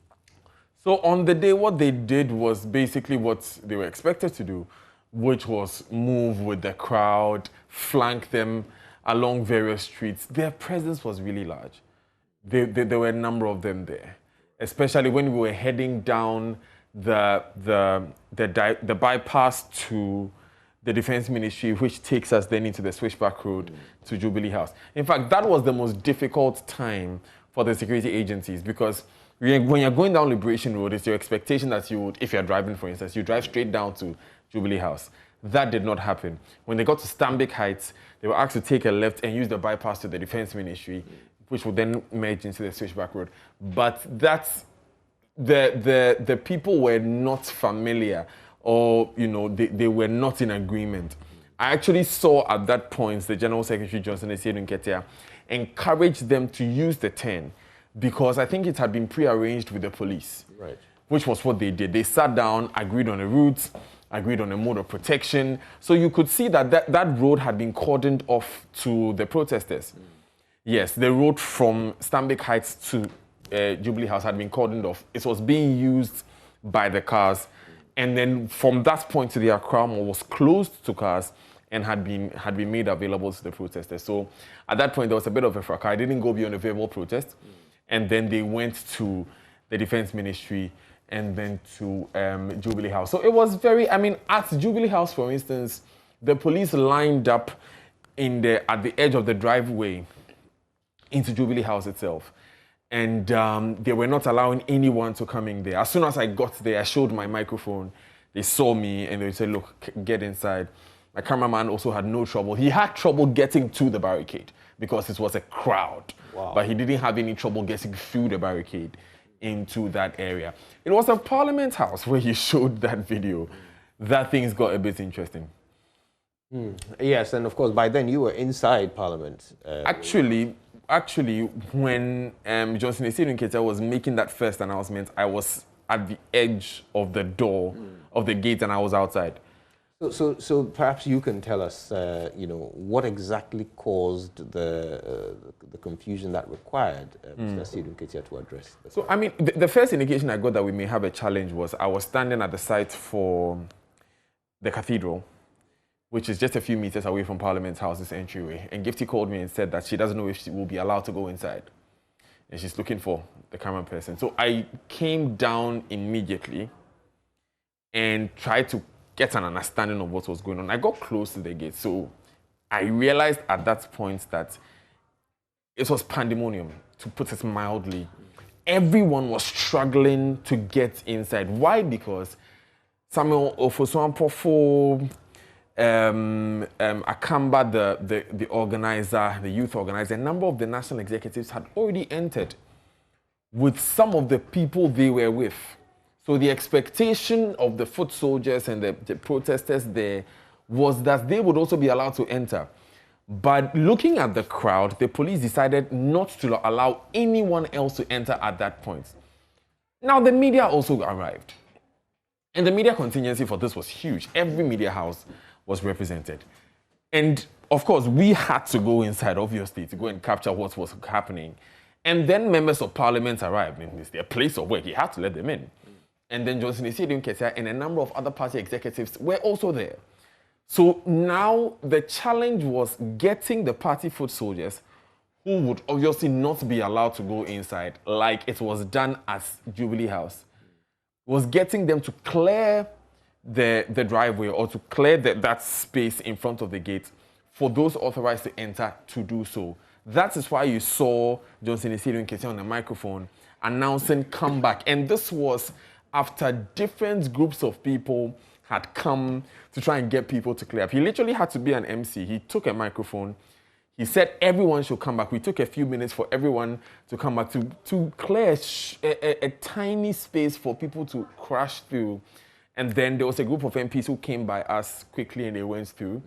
So on the day, what they did was basically what they were expected to do, which was move with the crowd, flank them along various streets. Their presence was really large. There were a number of them there, especially when we were heading down the bypass to the Defense Ministry, which takes us then into the switchback road to Jubilee House. In fact, that was the most difficult time for the security agencies, because when you're going down Liberation Road, it's your expectation that you would, if you're driving, for instance, you drive straight down to Jubilee House. That did not happen. When they got to Stambik Heights, they were asked to take a left and use the bypass to the Defense Ministry, which would then merge into the switchback road. But that's the people were not familiar, or they were not in agreement. I actually saw at that point the General Secretary Johnson Essiedu Nketia encourage them to use the 10, because I think it had been pre-arranged with the police, right? Which was what they did. They sat down, agreed on a route, agreed on a mode of protection. So you could see that road had been cordoned off to the protesters. Yes, the road from Stambik Heights to Jubilee House had been cordoned off. It was being used by the cars, and then from that point to the Accra Mall was closed to cars and had been made available to the protesters. So at that point, there was a bit of a fracas. I didn't go beyond a verbal protest. And then they went to the Defense Ministry and then to Jubilee House. So it was at Jubilee House, for instance, the police lined up at the edge of the driveway into Jubilee House itself. And they were not allowing anyone to come in there. As soon as I got there, I showed my microphone. They saw me and they said, look, get inside. My cameraman also had no trouble. He had trouble getting to the barricade because it was a crowd. Wow. But he didn't have any trouble getting through the barricade into that area. It was at Parliament House where he showed that video that things got a bit interesting. Yes, and of course, by then you were inside Parliament. Actually, actually, when Johnson Esidu Nketiah was making that first announcement, I was at the edge of the door of the gate and I was outside. So perhaps you can tell us, what exactly caused the confusion that required Mr. Esidu Nketiah to address this? So, I mean, the first indication I got that we may have a challenge was I was standing at the site for the cathedral, which is just a few meters away from Parliament House's entryway. And Gifty called me and said that she doesn't know if she will be allowed to go inside. And she's looking for the camera person. So I came down immediately and tried to get an understanding of what was going on. I got close to the gate. So I realized at that point that it was pandemonium, to put it mildly. Everyone was struggling to get inside. Why? Because Samuel Ofosuampofo, Akamba, the organizer, the youth organizer, a number of the national executives had already entered with some of the people they were with. So the expectation of the foot soldiers and the protesters there was that they would also be allowed to enter. But looking at the crowd, the police decided not to allow anyone else to enter at that point. Now, the media also arrived. And the media contingency for this was huge. Every media house was represented. And of course, we had to go inside, obviously, to go and capture what was happening. And then members of parliament arrived. And it's their place of work. He had to let them in. And then Johnson Esidu Nketiah and a number of other party executives were also there. So now the challenge was getting the party foot soldiers, who would obviously not be allowed to go inside like it was done at Jubilee House, was getting them to clear the driveway or to clear that space in front of the gate for those authorized to enter to do so. That is why you saw Johnson Esidu Nketiah on the microphone announcing come back. And this was after different groups of people had come to try and get people to clear up. He literally had to be an MC. He took a microphone. He said everyone should come back. We took a few minutes for everyone to come back to clear a tiny space for people to crash through. And then there was a group of MPs who came by us quickly and they went through.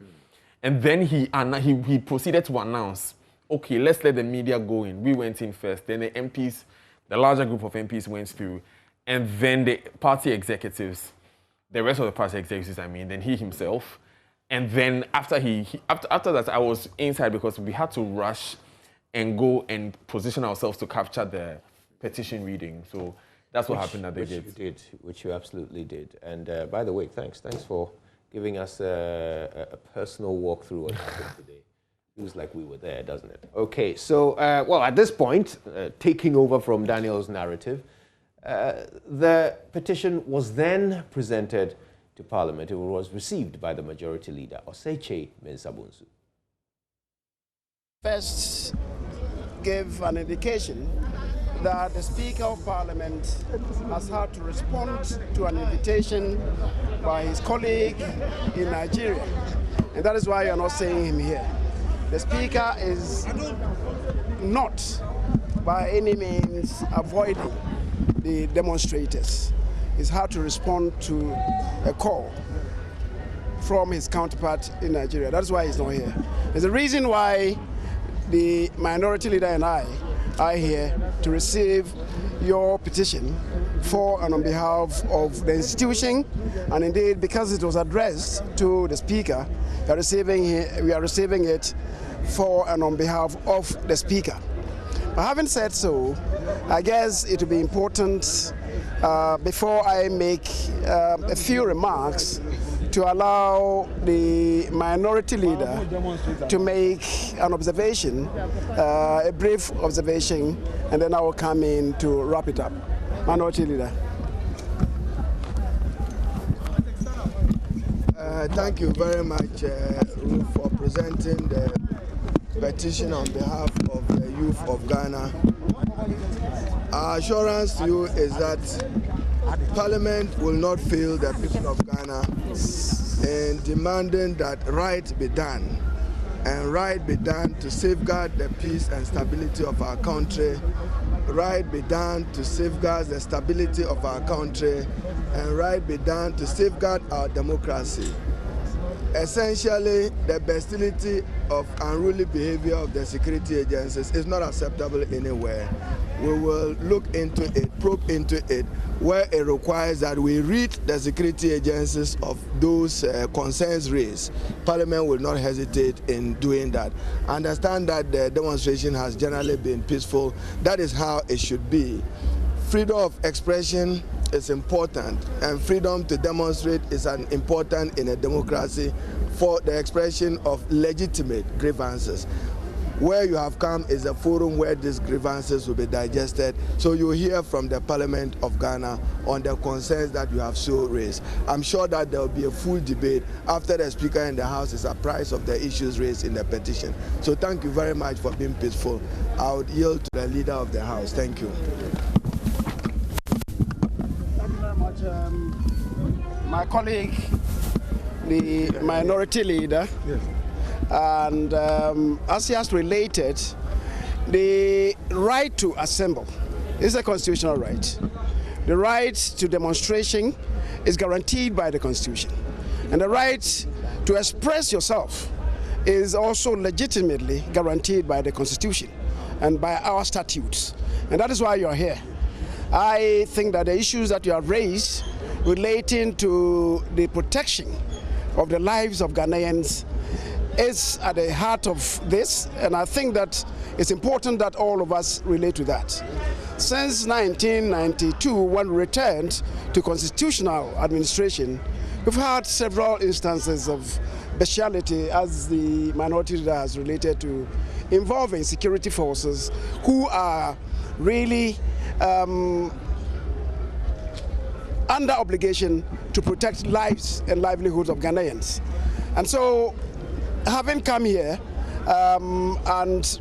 And then he proceeded to announce, okay, let's let the media go in. We went in first. Then the MPs, the larger group of MPs went through. And then the party executives, the rest of the party executives, then he himself. And then after that, I was inside because we had to rush and go and position ourselves to capture the petition reading. So that's what happened at the gate. Which you absolutely did. And by the way, thanks for giving us a personal walkthrough on today. Feels like we were there, doesn't it? Okay, so, at this point, taking over from Daniel's narrative, the petition was then presented to Parliament. It was received by the Majority Leader, Oseche Mensah-Bonsu. First, gave an indication that the Speaker of Parliament has had to respond to an invitation by his colleague in Nigeria. And that is why you're not seeing him here. The Speaker is not by any means avoiding the demonstrators. He's had to respond to a call from his counterpart in Nigeria. That's why he's not here. There's a reason why the Minority Leader and I are here to receive your petition for and on behalf of the institution, and indeed because it was addressed to the Speaker, we are receiving it for and on behalf of the Speaker. But having said so, I guess it will be important before I make a few remarks to allow the Minority Leader to make an observation, a brief observation, and then I will come in to wrap it up. Minority Leader. Thank you very much, Ruth, for presenting the petition on behalf of the youth of Ghana. Our assurance to you is that Parliament will not fail the people of Ghana in demanding that right be done, and right be done to safeguard the peace and stability of our country, right be done to safeguard the stability of our country, and right be done to safeguard our democracy. essentially the bestiality of unruly behavior of the security agencies is not acceptable anywhere. We will look into it, probe into it, where it requires that we read the security agencies of those concerns raised. Parliament will not hesitate in doing that. Understand that the demonstration has generally been peaceful. That is how it should be. Freedom of expression is important, and freedom to demonstrate is important in a democracy for the expression of legitimate grievances. Where you have come is a forum where these grievances will be digested, so you will hear from the Parliament of Ghana on the concerns that you have so raised. I'm sure that there will be a full debate after the Speaker in the House is apprised of the issues raised in the petition. So thank you very much for being peaceful. I would yield to the Leader of the House. Thank you. My colleague, the minority leader, yes. And as he has related, the right to assemble is a constitutional right. The right to demonstration is guaranteed by the Constitution. And the right to express yourself is also legitimately guaranteed by the Constitution and by our statutes. And that is why you're here. I think that the issues that you have raised relating to the protection of the lives of Ghanaians is at the heart of this, and I think that it's important that all of us relate to that. Since 1992, when we returned to constitutional administration, we've had several instances of bestiality, as the minority leader has related to, involving security forces who are really under obligation to protect lives and livelihoods of Ghanaians. And so, having come here and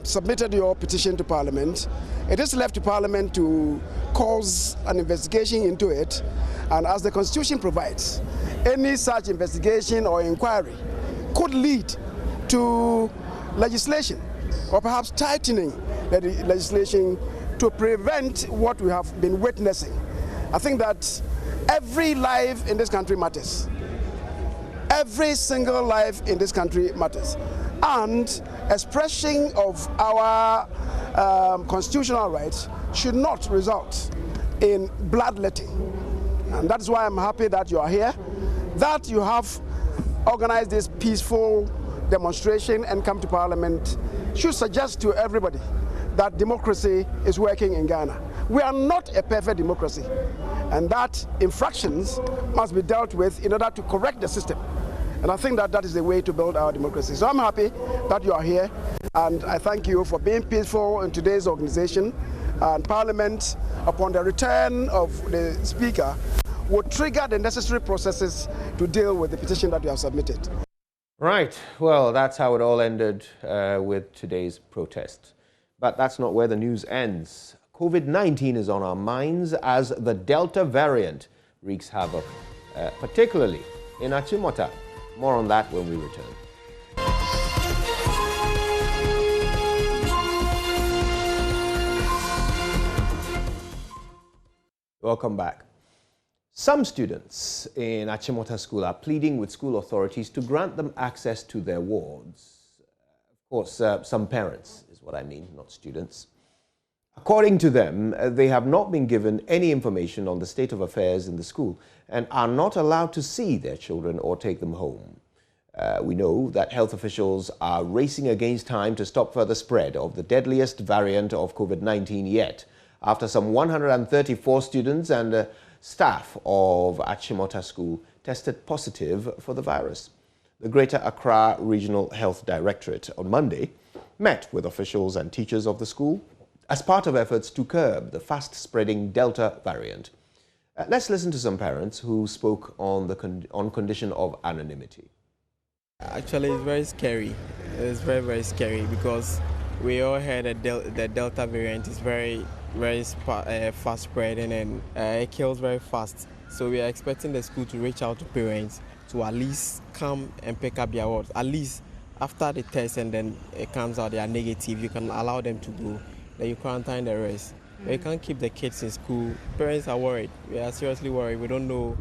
submitted your petition to Parliament, it is left to Parliament to cause an investigation into it, and as the Constitution provides, any such investigation or inquiry could lead to legislation, or perhaps tightening the legislation to prevent what we have been witnessing. I think that every life in this country matters. Every single life in this country matters. And expression of our constitutional rights should not result in bloodletting. And that's why I'm happy that you are here, that you have organized this peaceful demonstration and come to Parliament should suggest to everybody that democracy is working in Ghana. We are not a perfect democracy, and that infractions must be dealt with in order to correct the system. And I think that that is the way to build our democracy. So I'm happy that you are here, and I thank you for being peaceful in today's organization. And Parliament, upon the return of the Speaker, will trigger the necessary processes to deal with the petition that you have submitted. Right. Well, that's how it all ended with today's protest. But that's not where the news ends. COVID-19 is on our minds as the Delta variant wreaks havoc, particularly in Achimota. More on that when we return. Welcome back. Some students in Achimota School are pleading with school authorities to grant them access to their wards. Of course, some parents is what I mean, not students. According to them, they have not been given any information on the state of affairs in the school and are not allowed to see their children or take them home. We know that health officials are racing against time to stop further spread of the deadliest variant of COVID-19 yet, after some 134 students and staff of Achimota School tested positive for the virus. The Greater Accra Regional Health Directorate on Monday met with officials and teachers of the school as part of efforts to curb the fast-spreading Delta variant. Let's listen to some parents who spoke on condition of anonymity. Actually, it's very scary. It's very, very scary because we all heard that the Delta variant is very fast spreading and it kills very fast. So we are expecting the school to reach out to parents to at least come and pick up their wards. At least after the test and then it comes out they are negative, you can allow them to go. Then you quarantine the rest. But you can't keep the kids in school. Parents are worried. We are seriously worried. We don't know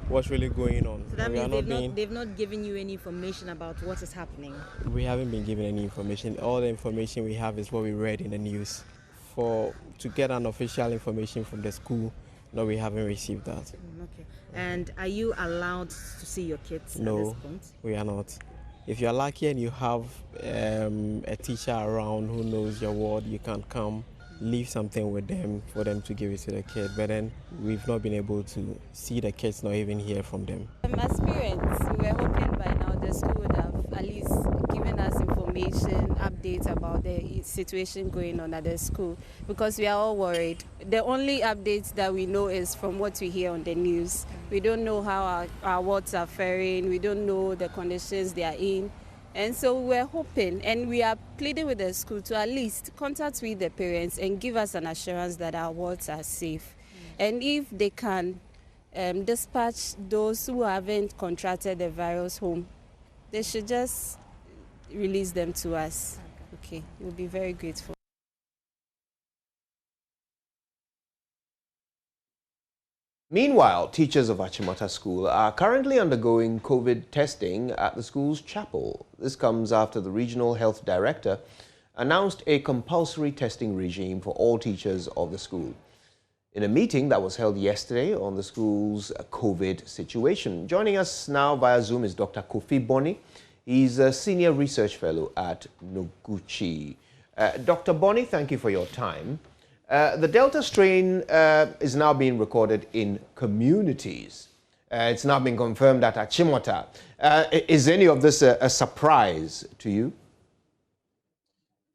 what's really going on. So that means they've not given you any information about what is happening? We haven't been given any information. All the information we have is what we read in the news. To get an official information from the school, no, we haven't received that. Okay. And are you allowed to see your kids no, at this point? We are not. If you're lucky and you have a teacher around who knows your ward, you can come, leave something with them for them to give it to the kid. But then we've not been able to see the kids, not even hear from them. As parents, we were hoping by now the school would have at least given us information, updates about the situation going on at the school, because we are all worried. The only updates that we know is from what we hear on the news. We don't know how our wards are faring. We don't know the conditions they are in. And so we're hoping, and we are pleading with the school to at least contact with the parents and give us an assurance that our wards are safe. And if they can dispatch those who haven't contracted the virus home, they should just release them to us. Okay, we'll be very grateful. Meanwhile, teachers of Achimota School are currently undergoing COVID testing at the school's chapel. This comes after the regional health director announced a compulsory testing regime for all teachers of the school. In a meeting that was held yesterday on the school's COVID situation. Joining us now via Zoom is Dr. Kofi Boni. He's a senior research fellow at Noguchi. Dr. Boni, thank you for your time. The Delta strain is now being recorded in communities. It's now been confirmed at Achimota. Is any of this a surprise to you?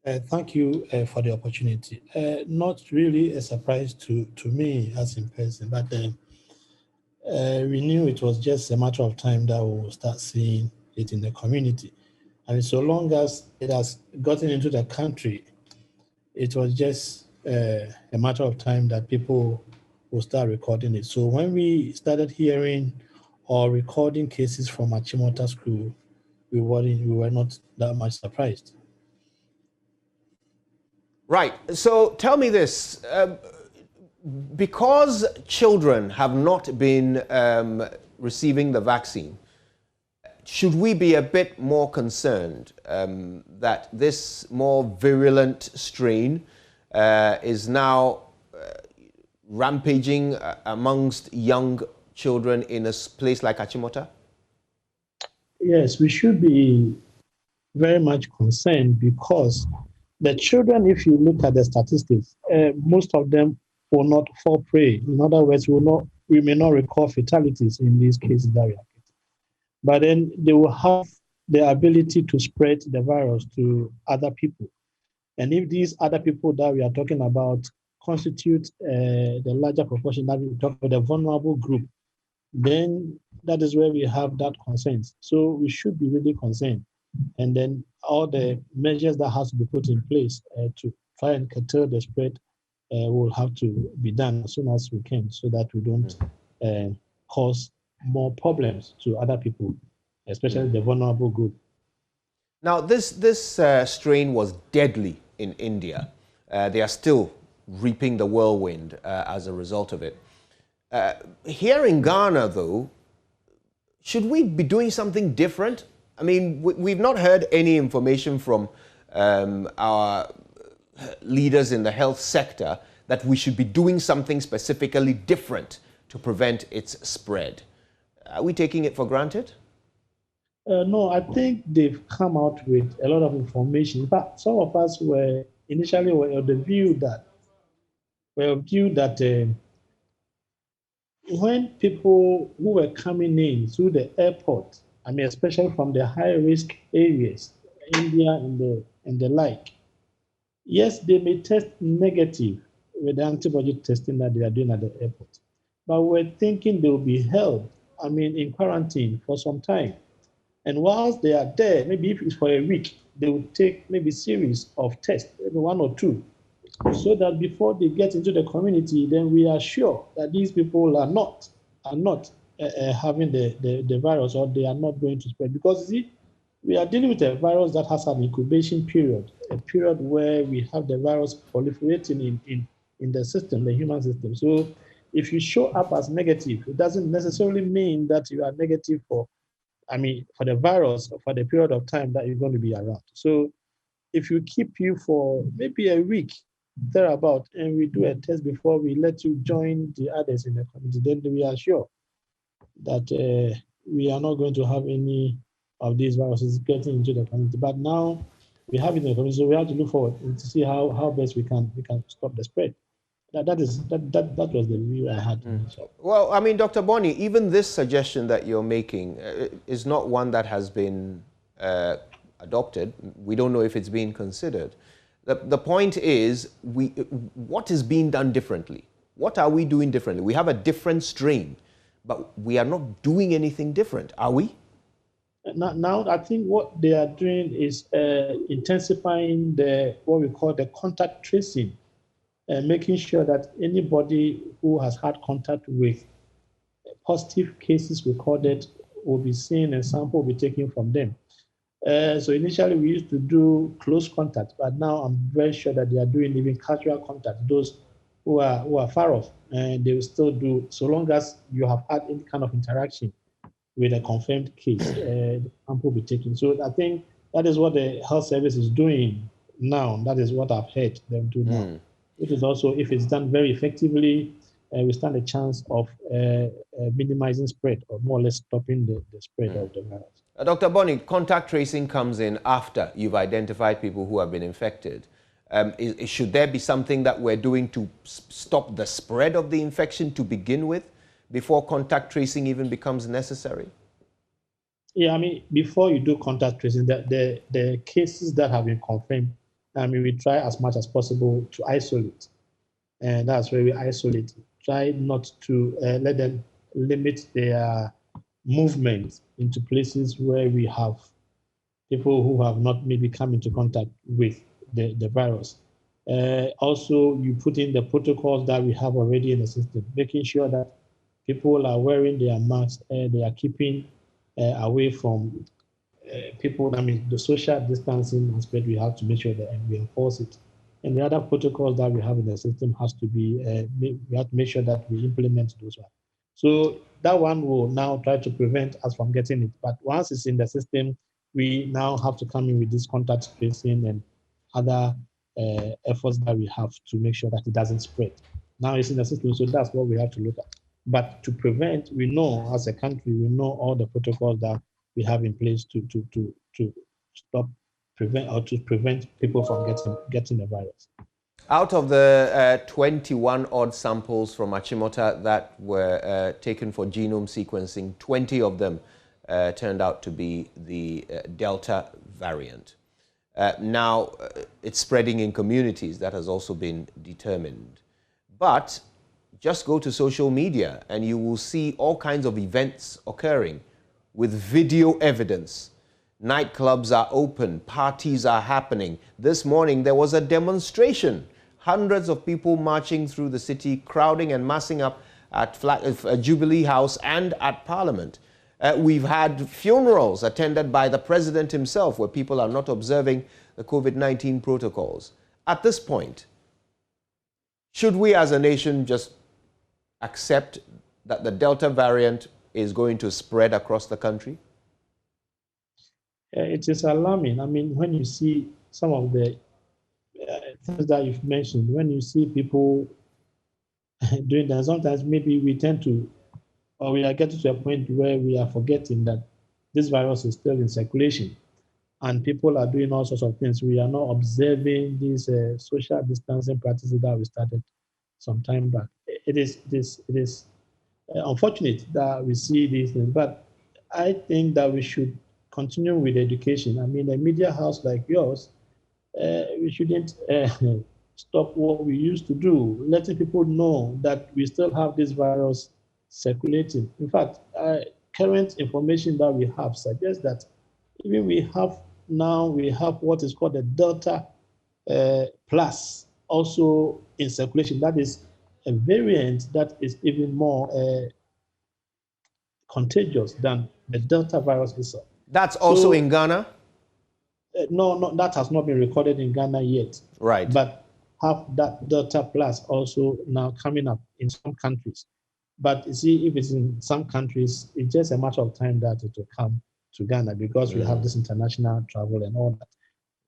Thank you for the opportunity. Not really a surprise to me as in person, but we knew it was just a matter of time that we will start seeing it in the community. I mean, so long as it has gotten into the country, it was just a matter of time that people will start recording it. So when we started hearing or recording cases from Achimota School, we were not that much surprised. Right. So tell me this. Because children have not been receiving the vaccine, should we be a bit more concerned that this more virulent strain is now rampaging amongst young children in a place like Achimota? Yes, we should be very much concerned because the children, if you look at the statistics, most of them will not fall prey. In other words, we may not record fatalities in these cases that we are getting. But then they will have the ability to spread the virus to other people. And if these other people that we are talking about constitute the larger proportion that we talk about, the vulnerable group, then that is where we have that concern. So we should be really concerned. And then all the measures that has to be put in place to try and curtail the spread will have to be done as soon as we can so that we don't cause more problems to other people, especially the vulnerable group. Now, this strain was deadly in India. They are still reaping the whirlwind as a result of it. Here in Ghana, though, should we be doing something different? I mean, we've not heard any information from our leaders in the health sector that we should be doing something specifically different to prevent its spread. Are we taking it for granted? No, I think they've come out with a lot of information. But some of us were initially of the view that when people who were coming in through the airport, I mean, especially from the high-risk areas, India and the like, yes, they may test negative with the antibody testing that they are doing at the airport. But we're thinking they will be held, I mean, in quarantine for some time. And whilst they are there, maybe if it's for a week, they will take maybe a series of tests, maybe 1 or 2, so that before they get into the community, then we are sure that these people are not having the virus, or they are not going to spread. Because see, we are dealing with a virus that has an incubation period, a period where we have the virus proliferating in the system, the human system. So if you show up as negative, it doesn't necessarily mean that you are negative for the virus or for the period of time that you're going to be around. So if you keep you for maybe a week, thereabout, and we do a test before we let you join the others in the community, then we are sure that we are not going to have any of these viruses getting into the community. But now we have it in the community, so we have to look forward to see how best we can stop the spread. That was the view I had. Well, I mean, Dr. Bonnie, even this suggestion that you're making is not one that has been adopted. We don't know if it's being considered. The point is, what is being done differently? What are we doing differently? We have a different strain, but we are not doing anything different, are we? Now, I think what they are doing is intensifying what we call the contact tracing, making sure that anybody who has had contact with positive cases recorded will be seen and sample will be taken from them. So initially we used to do close contact, but now I'm very sure that they are doing even casual contact, those who are far off, and they will still do, so long as you have had any kind of interaction with a confirmed case, the sample will be taken. So I think that is what the health service is doing now. That is what I've heard them do now. It is also, if it's done very effectively, we stand a chance of minimizing spread, or more or less stopping the spread of the virus. Dr. Bonnie, contact tracing comes in after you've identified people who have been infected. Should there be something that we're doing to stop the spread of the infection to begin with, before contact tracing even becomes necessary? Yeah, I mean, before you do contact tracing, the cases that have been confirmed, we try as much as possible to isolate. And that's where we isolate. Try not to let them limit their movement into places where we have people who have not maybe come into contact with the virus. Also, you put in the protocols that we have already in the system, making sure that people are wearing their masks, they are keeping away from people. The social distancing aspect, we have to make sure that we enforce it. And the other protocols that we have in the system has to be, we have to make sure that we implement those ones. So that one will now try to prevent us from getting it. But once it's in the system, we now have to come in with this contact tracing and other efforts that we have to make sure that it doesn't spread. Now it's in the system, so that's what we have to look at. But to prevent, we know as a country, we know all the protocols that we have in place to stop, prevent, or to prevent people from getting the virus. Out of the 21 odd samples from Achimota that were taken for genome sequencing, 20 of them turned out to be the Delta variant. Now, it's spreading in communities. That has also been determined. But just go to social media and you will see all kinds of events occurring with video evidence. Nightclubs are open, parties are happening. This morning there was a demonstration. Hundreds of people marching through the city, crowding and massing up at Jubilee House and at Parliament. We've had funerals attended by the President himself where people are not observing the COVID-19 protocols. At this point, should we as a nation just accept that the Delta variant is going to spread across the country? It is alarming. I mean, when you see some of the things that you've mentioned, when you see people doing that, sometimes maybe we tend to, or we are getting to a point where we are forgetting that this virus is still in circulation and people are doing all sorts of things. We are not observing these social distancing practices that we started some time back. It is unfortunate that we see these things, but I think that we should continue with education. I mean, a media house like yours, we shouldn't stop what we used to do, letting people know that we still have this virus circulating. In fact, current information that we have suggests that even we have what is called the Delta plus also in circulation. That is a variant that is even more contagious than the Delta virus itself. That's also in Ghana? No, that has not been recorded in Ghana yet. Right. But have that Delta Plus also now coming up in some countries. But you see, if it's in some countries, it's just a matter of time that it will come to Ghana because we have this international travel and all that.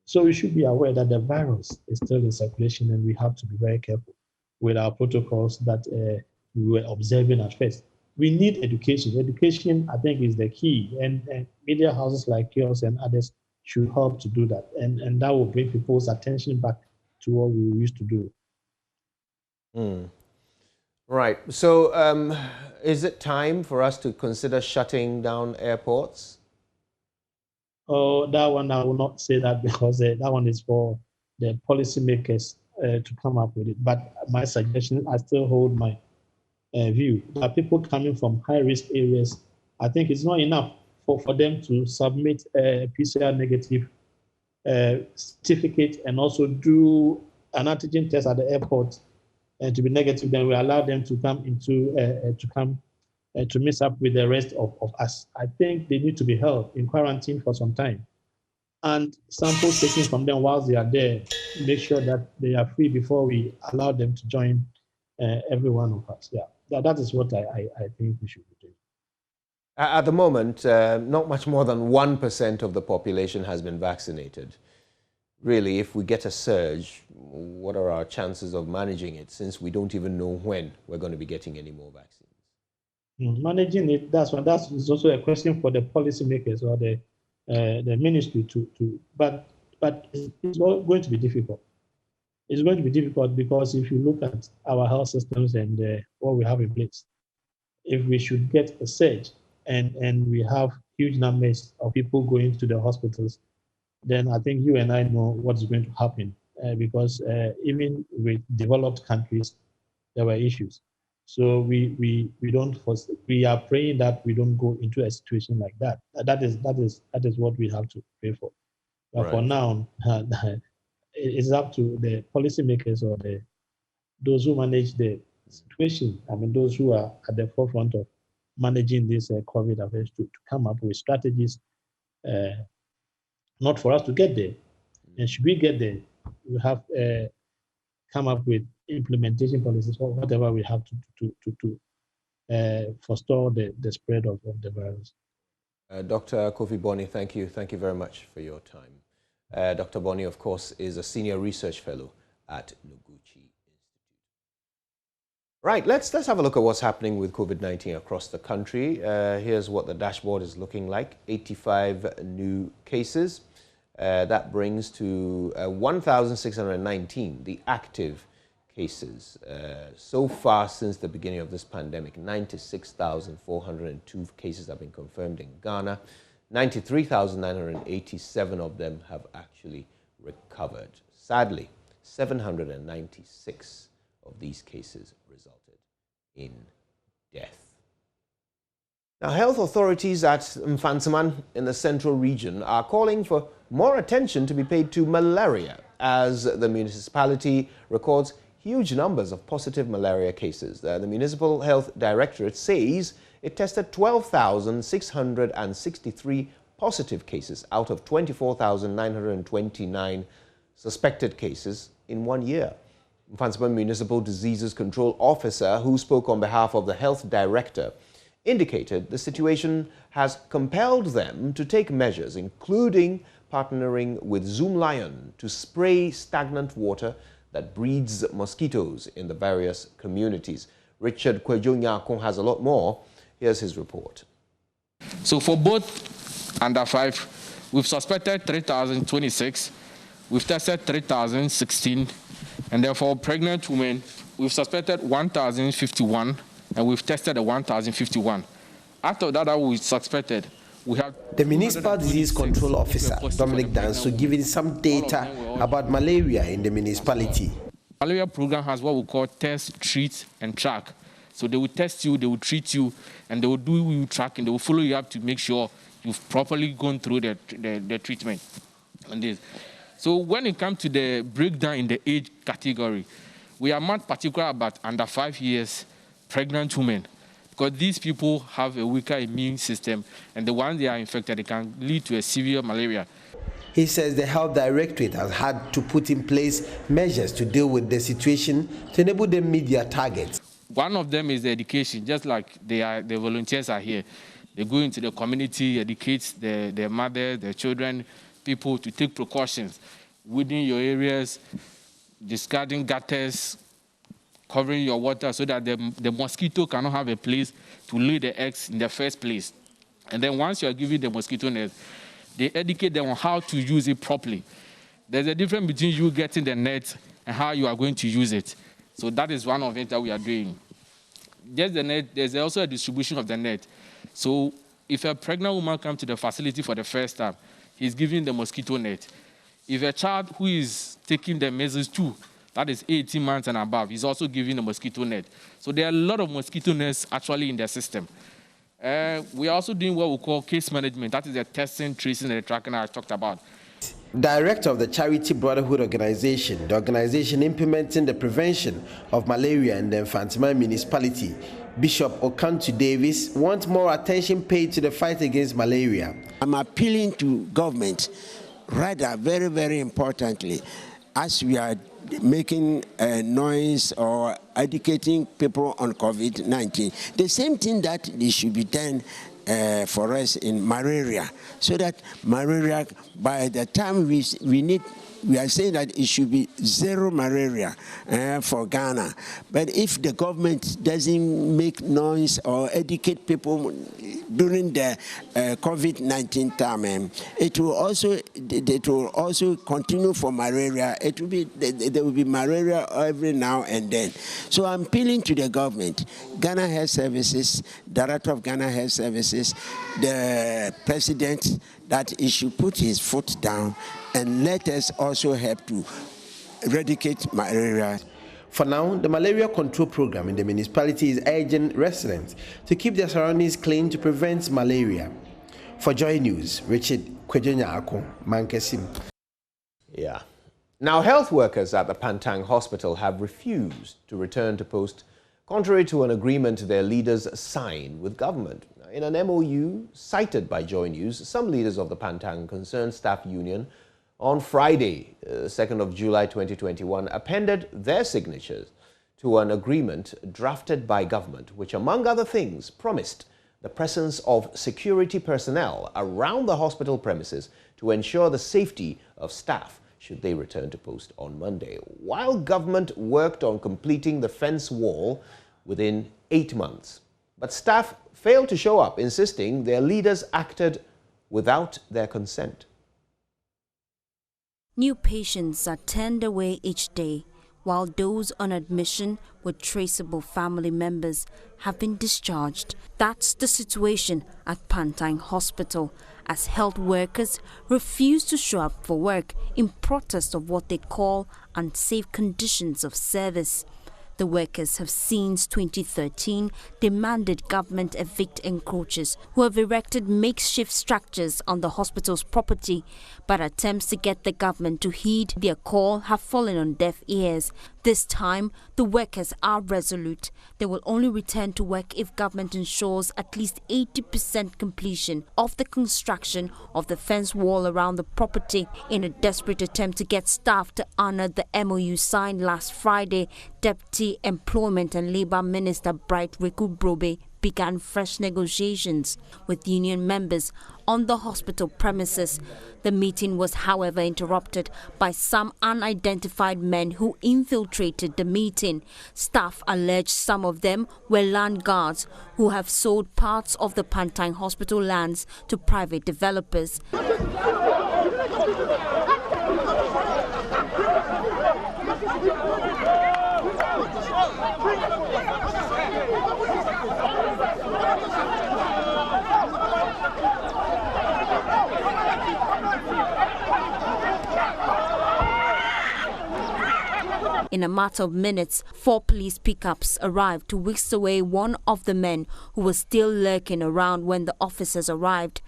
So we should be aware that the virus is still in circulation and we have to be very careful with our protocols that we were observing at first. We need education. Education, I think, is the key. And media houses like yours and others should help to do that. And that will bring people's attention back to what we used to do. Right. So is it time for us to consider shutting down airports? Oh, that one I will not say that because that one is for the policymakers to come up with it. But my suggestion, I still hold my view that people coming from high-risk areas, I think it's not enough for them to submit a PCR negative certificate and also do an antigen test at the airport and to be negative. Then we allow them to come into to mix up with the rest of us. I think they need to be held in quarantine for some time and samples taken from them whilst they are there, make sure that they are free before we allow them to join every one of us. Yeah, that is what I think we should be doing. At the moment, not much more than 1% of the population has been vaccinated. Really, if we get a surge, what are our chances of managing it since we don't even know when we're going to be getting any more vaccines? Managing it, that's also a question for the policymakers or the ministry but it's going to be difficult. It's going to be difficult because if you look at our health systems and what we have in place, if we should get a surge and we have huge numbers of people going to the hospitals, then I think you and I know what's going to happen because even with developed countries, there were issues. So we are praying that we don't go into a situation like that. That is what we have to pray for. But right. For now, it's up to the policymakers or those who manage the situation. I mean, those who are at the forefront of managing this COVID affairs to come up with strategies, not for us to get there. And should we get there, we have come up with implementation policies or whatever we have to forestall the spread of the virus. Dr. Kofi Boni, thank you. Thank you very much for your time. Dr. Boni, of course, is a senior research fellow at Noguchi Institute. Right, let's have a look at what's happening with COVID-19 across the country. Here's what the dashboard is looking like. 85 new cases. That brings to 1,619 the active cases so far since the beginning of this pandemic. 96,402 cases have been confirmed in Ghana. 93,987 of them have actually recovered. Sadly, 796 of these cases resulted in death. Now, health authorities at Mfantsiman in the central region are calling for more attention to be paid to malaria as the municipality records huge numbers of positive malaria cases. The Municipal Health Directorate says it tested 12,663 positive cases out of 24,929 suspected cases in 1 year. Mfantsiman Municipal Diseases Control Officer, who spoke on behalf of the Health Director, indicated the situation has compelled them to take measures, including partnering with Zoom Lion to spray stagnant water that breeds mosquitoes in the various communities. Richard Kwejo-Nyakon has a lot more. Here's his report. So for both under 5, we've suspected 3,026, we've tested 3,016, and therefore pregnant women, we've suspected 1,051, and we've tested 1,051. After that we suspected, we have... The Municipal Disease Control Officer, Dominic Danso, giving some data about malaria in the municipality. Malaria program has what we call test, treat, and track. So they will test you, they will treat you, and they will do you tracking. They will follow you up to make sure you've properly gone through the treatment on this. So when it comes to the breakdown in the age category, we are not particular about under 5 years pregnant women, because these people have a weaker immune system, and the ones they are infected, it can lead to a severe malaria. He says the Health Directorate has had to put in place measures to deal with the situation to enable them meet their targets. One of them is the education, just like the volunteers are here. They go into the community, educate their mothers, their children, people to take precautions within your areas, discarding gutters, covering your water so that the mosquito cannot have a place to lay the eggs in the first place. And then once you are giving the mosquito net, they educate them on how to use it properly. There's a difference between you getting the net and how you are going to use it. So that is one of it that we are doing. Just the net, there's also a distribution of the net. So if a pregnant woman comes to the facility for the first time, he's giving the mosquito net. If a child who is taking the measles too, that is 18 months and above, he's also giving the mosquito net. So there are a lot of mosquito nets actually in the system. We are also doing what we call case management. That is the testing, tracing, and the tracking I talked about. Director of the Charity Brotherhood Organization, the organization implementing the prevention of malaria in the Infantima municipality, Bishop Okantu Davis, wants more attention paid to the fight against malaria. I'm appealing to government, rather very, very importantly, as we are making noise or educating people on COVID-19, the same thing that it should be done for us in malaria, so that malaria, by the time we are saying that it should be zero malaria for Ghana. But if the government doesn't make noise or educate people during the COVID-19 time, it will also continue for malaria. There will be malaria every now and then. So I'm appealing to the government, Ghana Health Services, Director of Ghana Health Services, the President, that he should put his foot down and let us also help to eradicate malaria. For now, the malaria control program in the municipality is urging residents to keep their surroundings clean to prevent malaria. For Joy News, Richard Kwejonya-Ako, Mankesim. Yeah. Now, health workers at the Pantang Hospital have refused to return to post, contrary to an agreement their leaders signed with government. In an MOU cited by JoyNews, some leaders of the Pantang Concerned Staff Union on Friday, 2nd of July 2021, appended their signatures to an agreement drafted by government, which, among other things, promised the presence of security personnel around the hospital premises to ensure the safety of staff should they return to post on Monday, while government worked on completing the fence wall within 8 months. But staff failed to show up, insisting their leaders acted without their consent. New patients are turned away each day, while those on admission with traceable family members have been discharged. That's the situation at Pantang Hospital, as health workers refuse to show up for work in protest of what they call unsafe conditions of service. The workers have since 2013 demanded government evict encroachers who have erected makeshift structures on the hospital's property, but attempts to get the government to heed their call have fallen on deaf ears. This time, the workers are resolute. They will only return to work if government ensures at least 80% completion of the construction of the fence wall around the property. In a desperate attempt to get staff to honor the MOU signed last Friday, Deputy Employment and Labour Minister Bright Riku Brobe began fresh negotiations with union members on the hospital premises. The meeting was, however, interrupted by some unidentified men who infiltrated the meeting. Staff allege some of them were land guards who have sold parts of the Pantang Hospital lands to private developers. In a matter of minutes, 4 police pickups arrived to whisk away one of the men who was still lurking around when the officers arrived.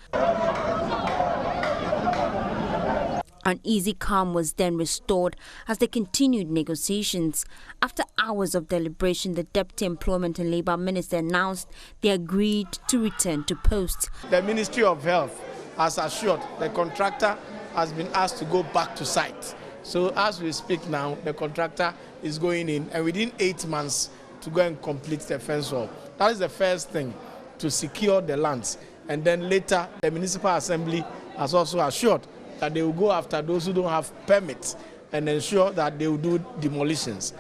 An easy calm was then restored as they continued negotiations. After hours of deliberation, the Deputy Employment and Labour Minister announced they agreed to return to post. The Ministry of Health has assured the contractor has been asked to go back to site. So as we speak now, the contractor is going in, and within 8 months to go and complete the fence wall. That is the first thing, to secure the lands. And then later, the Municipal Assembly has also assured that they will go after those who don't have permits and ensure that they will do demolitions.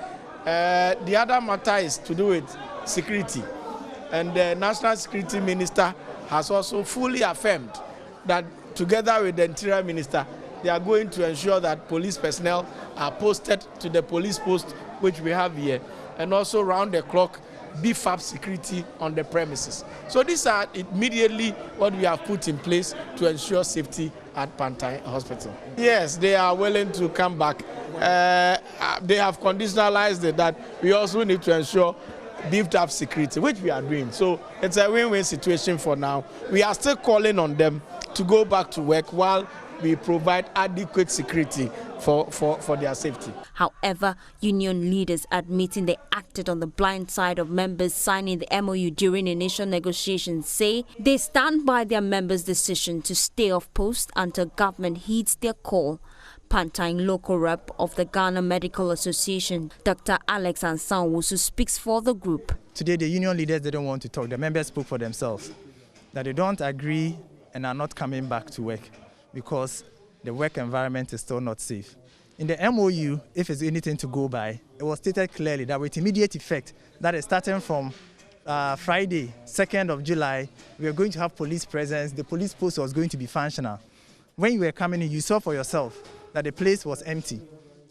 The other matter is to do with security. And the National Security Minister has also fully affirmed that together with the Interior Minister, they are going to ensure that police personnel are posted to the police post which we have here, and also round the clock beef up security on the premises. So these are immediately what we have put in place to ensure safety at Pantang Hospital. Yes, they are willing to come back. They have conditionalized it that we also need to ensure beefed up security, which we are doing. So it's a win-win situation for now. We are still calling on them to go back to work while we provide adequate security for their safety. However, union leaders admitting they acted on the blind side of members signing the MOU during initial negotiations say they stand by their members' decision to stay off post until government heeds their call. Pantang local rep of the Ghana Medical Association, Dr. Alex Ansanwusu, speaks for the group. Today, the union leaders didn't want to talk. The members spoke for themselves, that they don't agree and are not coming back to work because the work environment is still not safe. In the MOU, if it's anything to go by, it was stated clearly that with immediate effect, that is starting from Friday, 2nd of July, we are going to have police presence. The police post was going to be functional. When you were coming in, you saw for yourself that the place was empty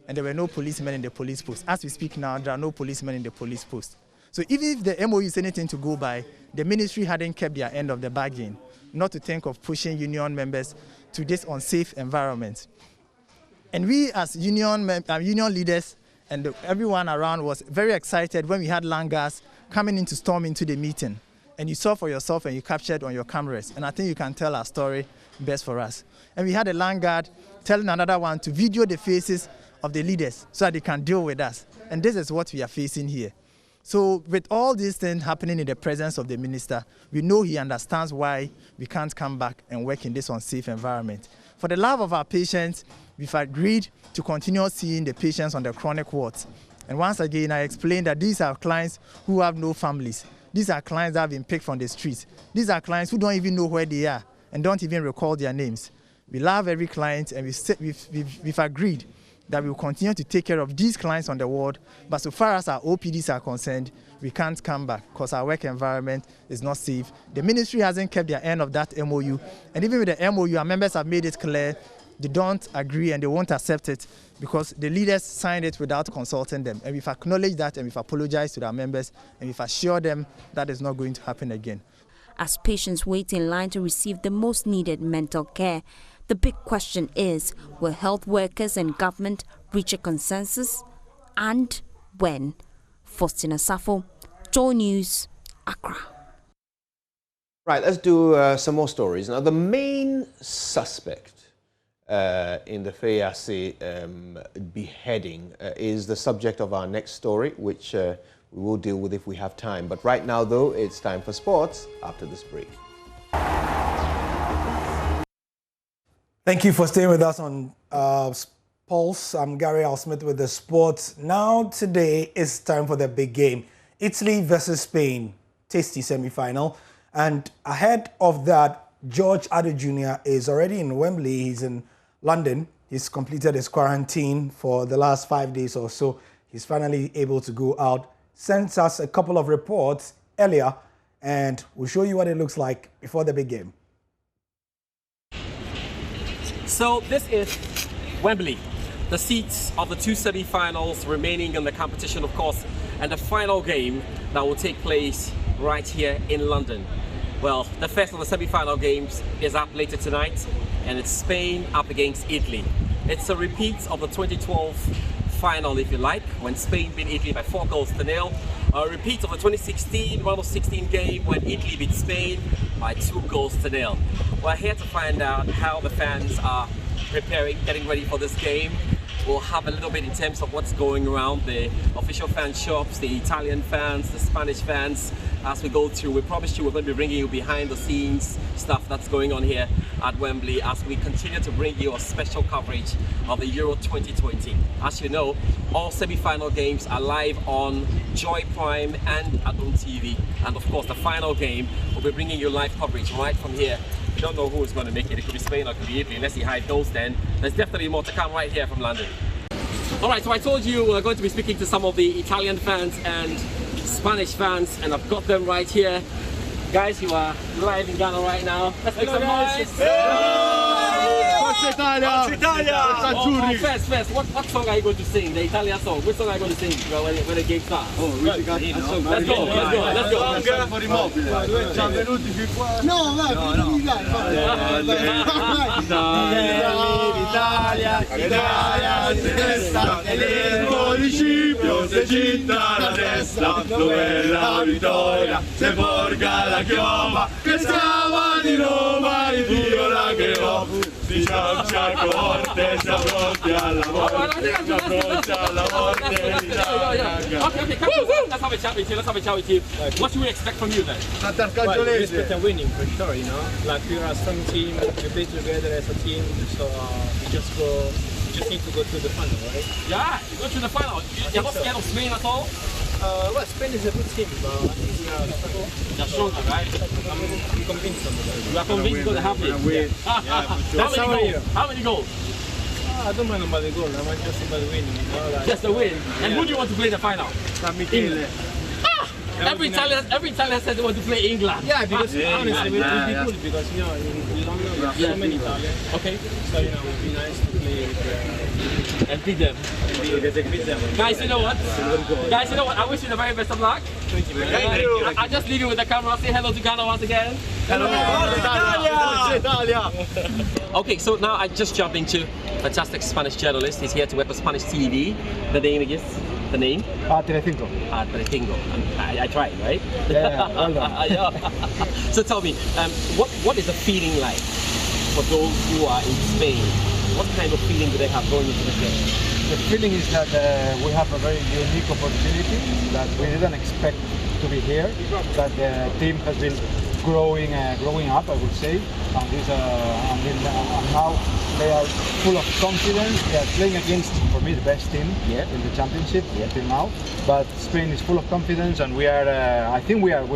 and there were no policemen in the police post. As we speak now, there are no policemen in the police post. So even if the MOU is anything to go by, the ministry hadn't kept their end of the bargain, not to think of pushing union members to this unsafe environment. And we as union leaders and everyone around was very excited when we had Langas coming in to storm into the meeting. And you saw for yourself and you captured on your cameras. And I think you can tell our story best for us. And we had a land guard telling another one to video the faces of the leaders so that they can deal with us. And this is what we are facing here. So with all these things happening in the presence of the minister, we know he understands why we can't come back and work in this unsafe environment. For the love of our patients, we've agreed to continue seeing the patients on the chronic wards. And once again, I explained that these are clients who have no families. These are clients that have been picked from the streets. These are clients who don't even know where they are and don't even recall their names. We love every client, and we've agreed that we will continue to take care of these clients on the ward, but so far as our OPDs are concerned, we can't come back because our work environment is not safe. The ministry hasn't kept their end of that MOU, and even with the MOU, our members have made it clear they don't agree and they won't accept it because the leaders signed it without consulting them, and we've acknowledged that and we've apologized to our members and we've assured them that is not going to happen again. As patients wait in line to receive the most needed mental care, the big question is, will health workers and government reach a consensus? And when? Faustina Safo, JoyNews, Accra. Right, let's do some more stories. Now, the main suspect in the Fayase beheading is the subject of our next story, which we will deal with if we have time. But right now, though, it's time for sports after this break. Thank you for staying with us on Pulse. I'm Gary Al-Smith with the sports. Now, today is time for the big game. Italy versus Spain, tasty semi-final. And ahead of that, George Addo Jr. is already in Wembley. He's in London. He's completed his quarantine for the last 5 days or so. He's finally able to go out. Sent us a couple of reports earlier, and we'll show you what it looks like before the big game. So this is Wembley, the seats of the two semi-finals remaining in the competition, of course, and the final game that will take place right here in London. Well, the first of the semi-final games is up later tonight, and it's Spain up against Italy. It's a repeat of the 2012 final, if you like, when Spain beat Italy by 4-0. A repeat of the 2016 round of 16 game when Italy beat Spain by 2-0. We're here to find out how the fans are preparing, getting ready for this game. We'll have a little bit in terms of what's going around the official fan shops, the Italian fans, the Spanish fans. As we go through, we promised you we're going to be bringing you behind the scenes stuff that's going on here at Wembley as we continue to bring you a special coverage of the Euro 2020. As you know, all semi-final games are live on Joy Prime and Adum TV. And of course, the final game, we'll be bringing you live coverage right from here. We don't know who is going to make it. It could be Spain or it could be Italy. Let's see how it goes then. There's definitely more to come right here from London. All right, so I told you we're going to be speaking to some of the Italian fans and Spanish fans, and I've got them right here. Guys, you are live in Ghana right now. Let's make some noise. Forza Italia! First, what song are you going to sing? The Italian song. Which song are you going to sing when the game starts? Oh, let's go. Si ciancia corte, si appronti alla morte, si appronti alla morte. Okay, let's have a chat with you. Let's have a chat with you. What do we expect from you then? Well, we expect a winning for sure, you know. Like we are a strong team, we play together as a team, so we just need to go to the final, right? Yeah, you go to the final. You're not scared of Spain at all? Well, Spain is a good team, but I think we are stronger. You're stronger, right? I'm convinced of it. You are convinced going to happen? Yeah. How many goals? I don't mind about the goal. I want just about the winning. You know, like, just the win. And who do you want to play in the final? England. Every Italian says they want to play England. Yeah, because honestly, it would be good because you know in London there are so many Italians. Okay. So you know it would be nice to play with and beat them. Guys, you know what? I wish you the very best of luck. Thank you. I'll just leave you with the camera. Say hello to Ghana once again. Hello. Italia. Okay, so now I just jumped into fantastic Spanish journalist. He's here to work for Spanish TV. The name is the name? Telecinco. Telecinco. I tried, right? Yeah, well done. Yeah. So tell me, what is the feeling like for those who are in Spain? What kind of feeling do they have going into the game? The feeling is that we have a very unique opportunity that we didn't expect to be here. That the team has been growing up, I would say, and now they are full of confidence. They are playing against, for me, the best team in the championship until now. But Spain is full of confidence, and we are. I think we are.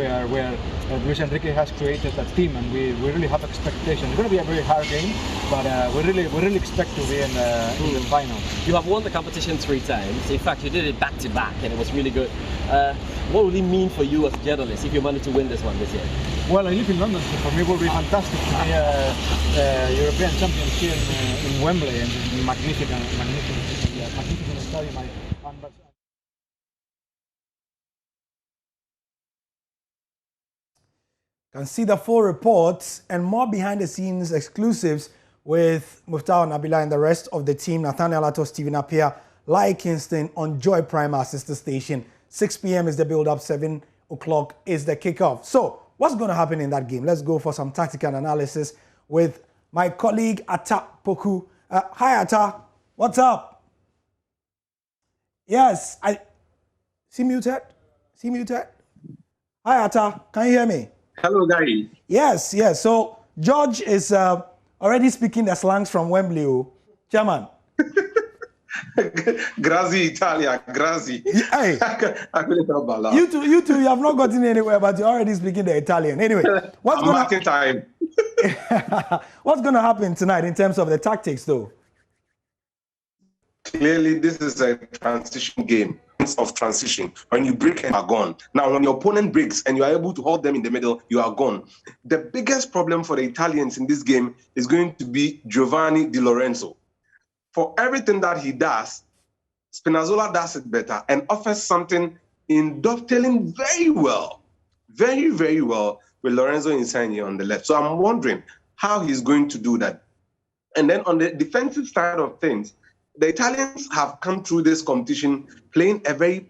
Luis Enrique has created a team, and we really have expectations. It's going to be a very hard game, but we really expect to be in the final. You have won the competition 3 times. In fact, you did it back to back, and it was really good. What would it mean for you as a journalist if you managed to win this one this year? Well, I live in London, so for me it will be fantastic to be European champion here in Wembley, and magnificent stadium. Can see the full reports and more behind-the-scenes exclusives with Muftau Nabila and the rest of the team. Nathaniel Atos, Stephen Appiah, Lai Kingston on Joy Prime, our sister station. 6 p.m. is the build-up, 7 o'clock is the kickoff. So, what's going to happen in that game? Let's go for some tactical analysis with my colleague Atta Poku. Hi, Atta. What's up? Yes, See muted? Hi, Atta. Can you hear me? Hello, Gary. Yes. So, George is already speaking the slangs from Wembley. Chairman. Grazie, Italia. Grazie. Hey. You two, you have not gotten anywhere, but you're already speaking the Italian. Anyway, what's going to happen tonight in terms of the tactics, though? Clearly, this is a transition game of transition. When you break, you are gone. Now, when your opponent breaks and you are able to hold them in the middle, you are gone. The biggest problem for the Italians in this game is going to be Giovanni Di Lorenzo. For everything that he does, Spinazzola does it better and offers something in dovetailing very well, very, very well with Lorenzo Insigne on the left. So I'm wondering how he's going to do that. And then on the defensive side of things, the Italians have come through this competition playing a very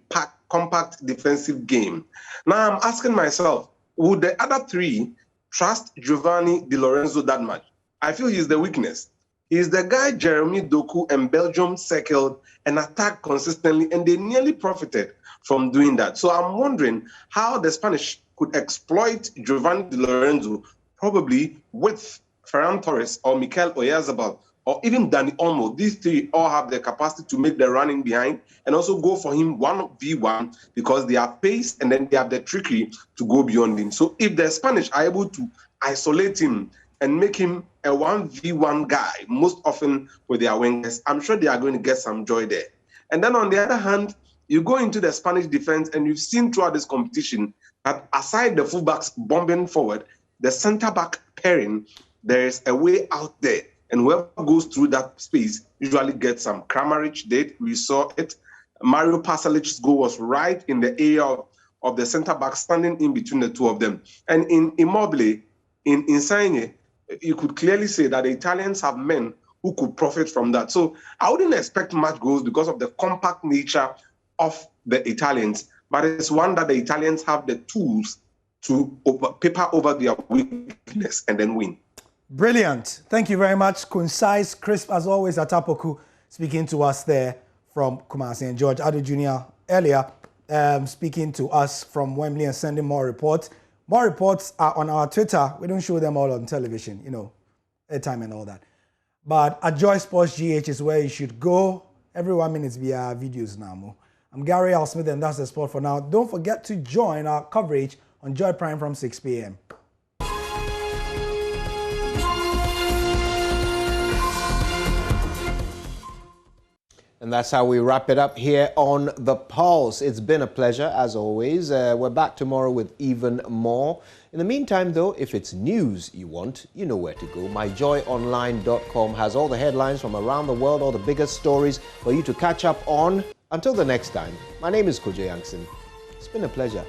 compact defensive game. Now I'm asking myself, would the other 3 trust Giovanni Di Lorenzo that much? I feel he's the weakness. He's the guy Jeremy Doku and Belgium circled and attacked consistently, and they nearly profited from doing that. So I'm wondering how the Spanish could exploit Giovanni Di Lorenzo, probably with Ferran Torres or Mikel Oyarzabal or even Dani Olmo. These three all have the capacity to make the running behind and also go for him 1v1 because they have pace and then they have the trickery to go beyond him. So if the Spanish are able to isolate him and make him a 1v1 guy, most often with their wingers, I'm sure they are going to get some joy there. And then on the other hand, you go into the Spanish defense and you've seen throughout this competition that aside the fullbacks bombing forward, the center-back pairing, there is a way out there. And whoever goes through that space usually gets some. Kramaric did, we saw it. Mario Pasalic's goal was right in the area of the center-back, standing in between the two of them. And in Immobile, in Insigne, you could clearly say that the Italians have men who could profit from that. So I wouldn't expect much goals because of the compact nature of the Italians, but it's one that the Italians have the tools to paper over their weakness and then win. Brilliant. Thank you very much. Concise, crisp as always, Atapoku speaking to us there from Kumasi, and George Ado Jr. earlier speaking to us from Wembley and sending more reports. More reports are on our Twitter. We don't show them all on television, you know, airtime and all that. But at Joy Sports GH is where you should go. Every 1 minute we have videos now. I'm Gary Al Smith, and that's the sport for now. Don't forget to join our coverage on Joy Prime from 6 p.m. And that's how we wrap it up here on The Pulse. It's been a pleasure, as always. We're back tomorrow with even more. In the meantime, though, if it's news you want, you know where to go. MyJoyOnline.com has all the headlines from around the world, all the biggest stories for you to catch up on. Until the next time, my name is Kojo Yankson. It's been a pleasure.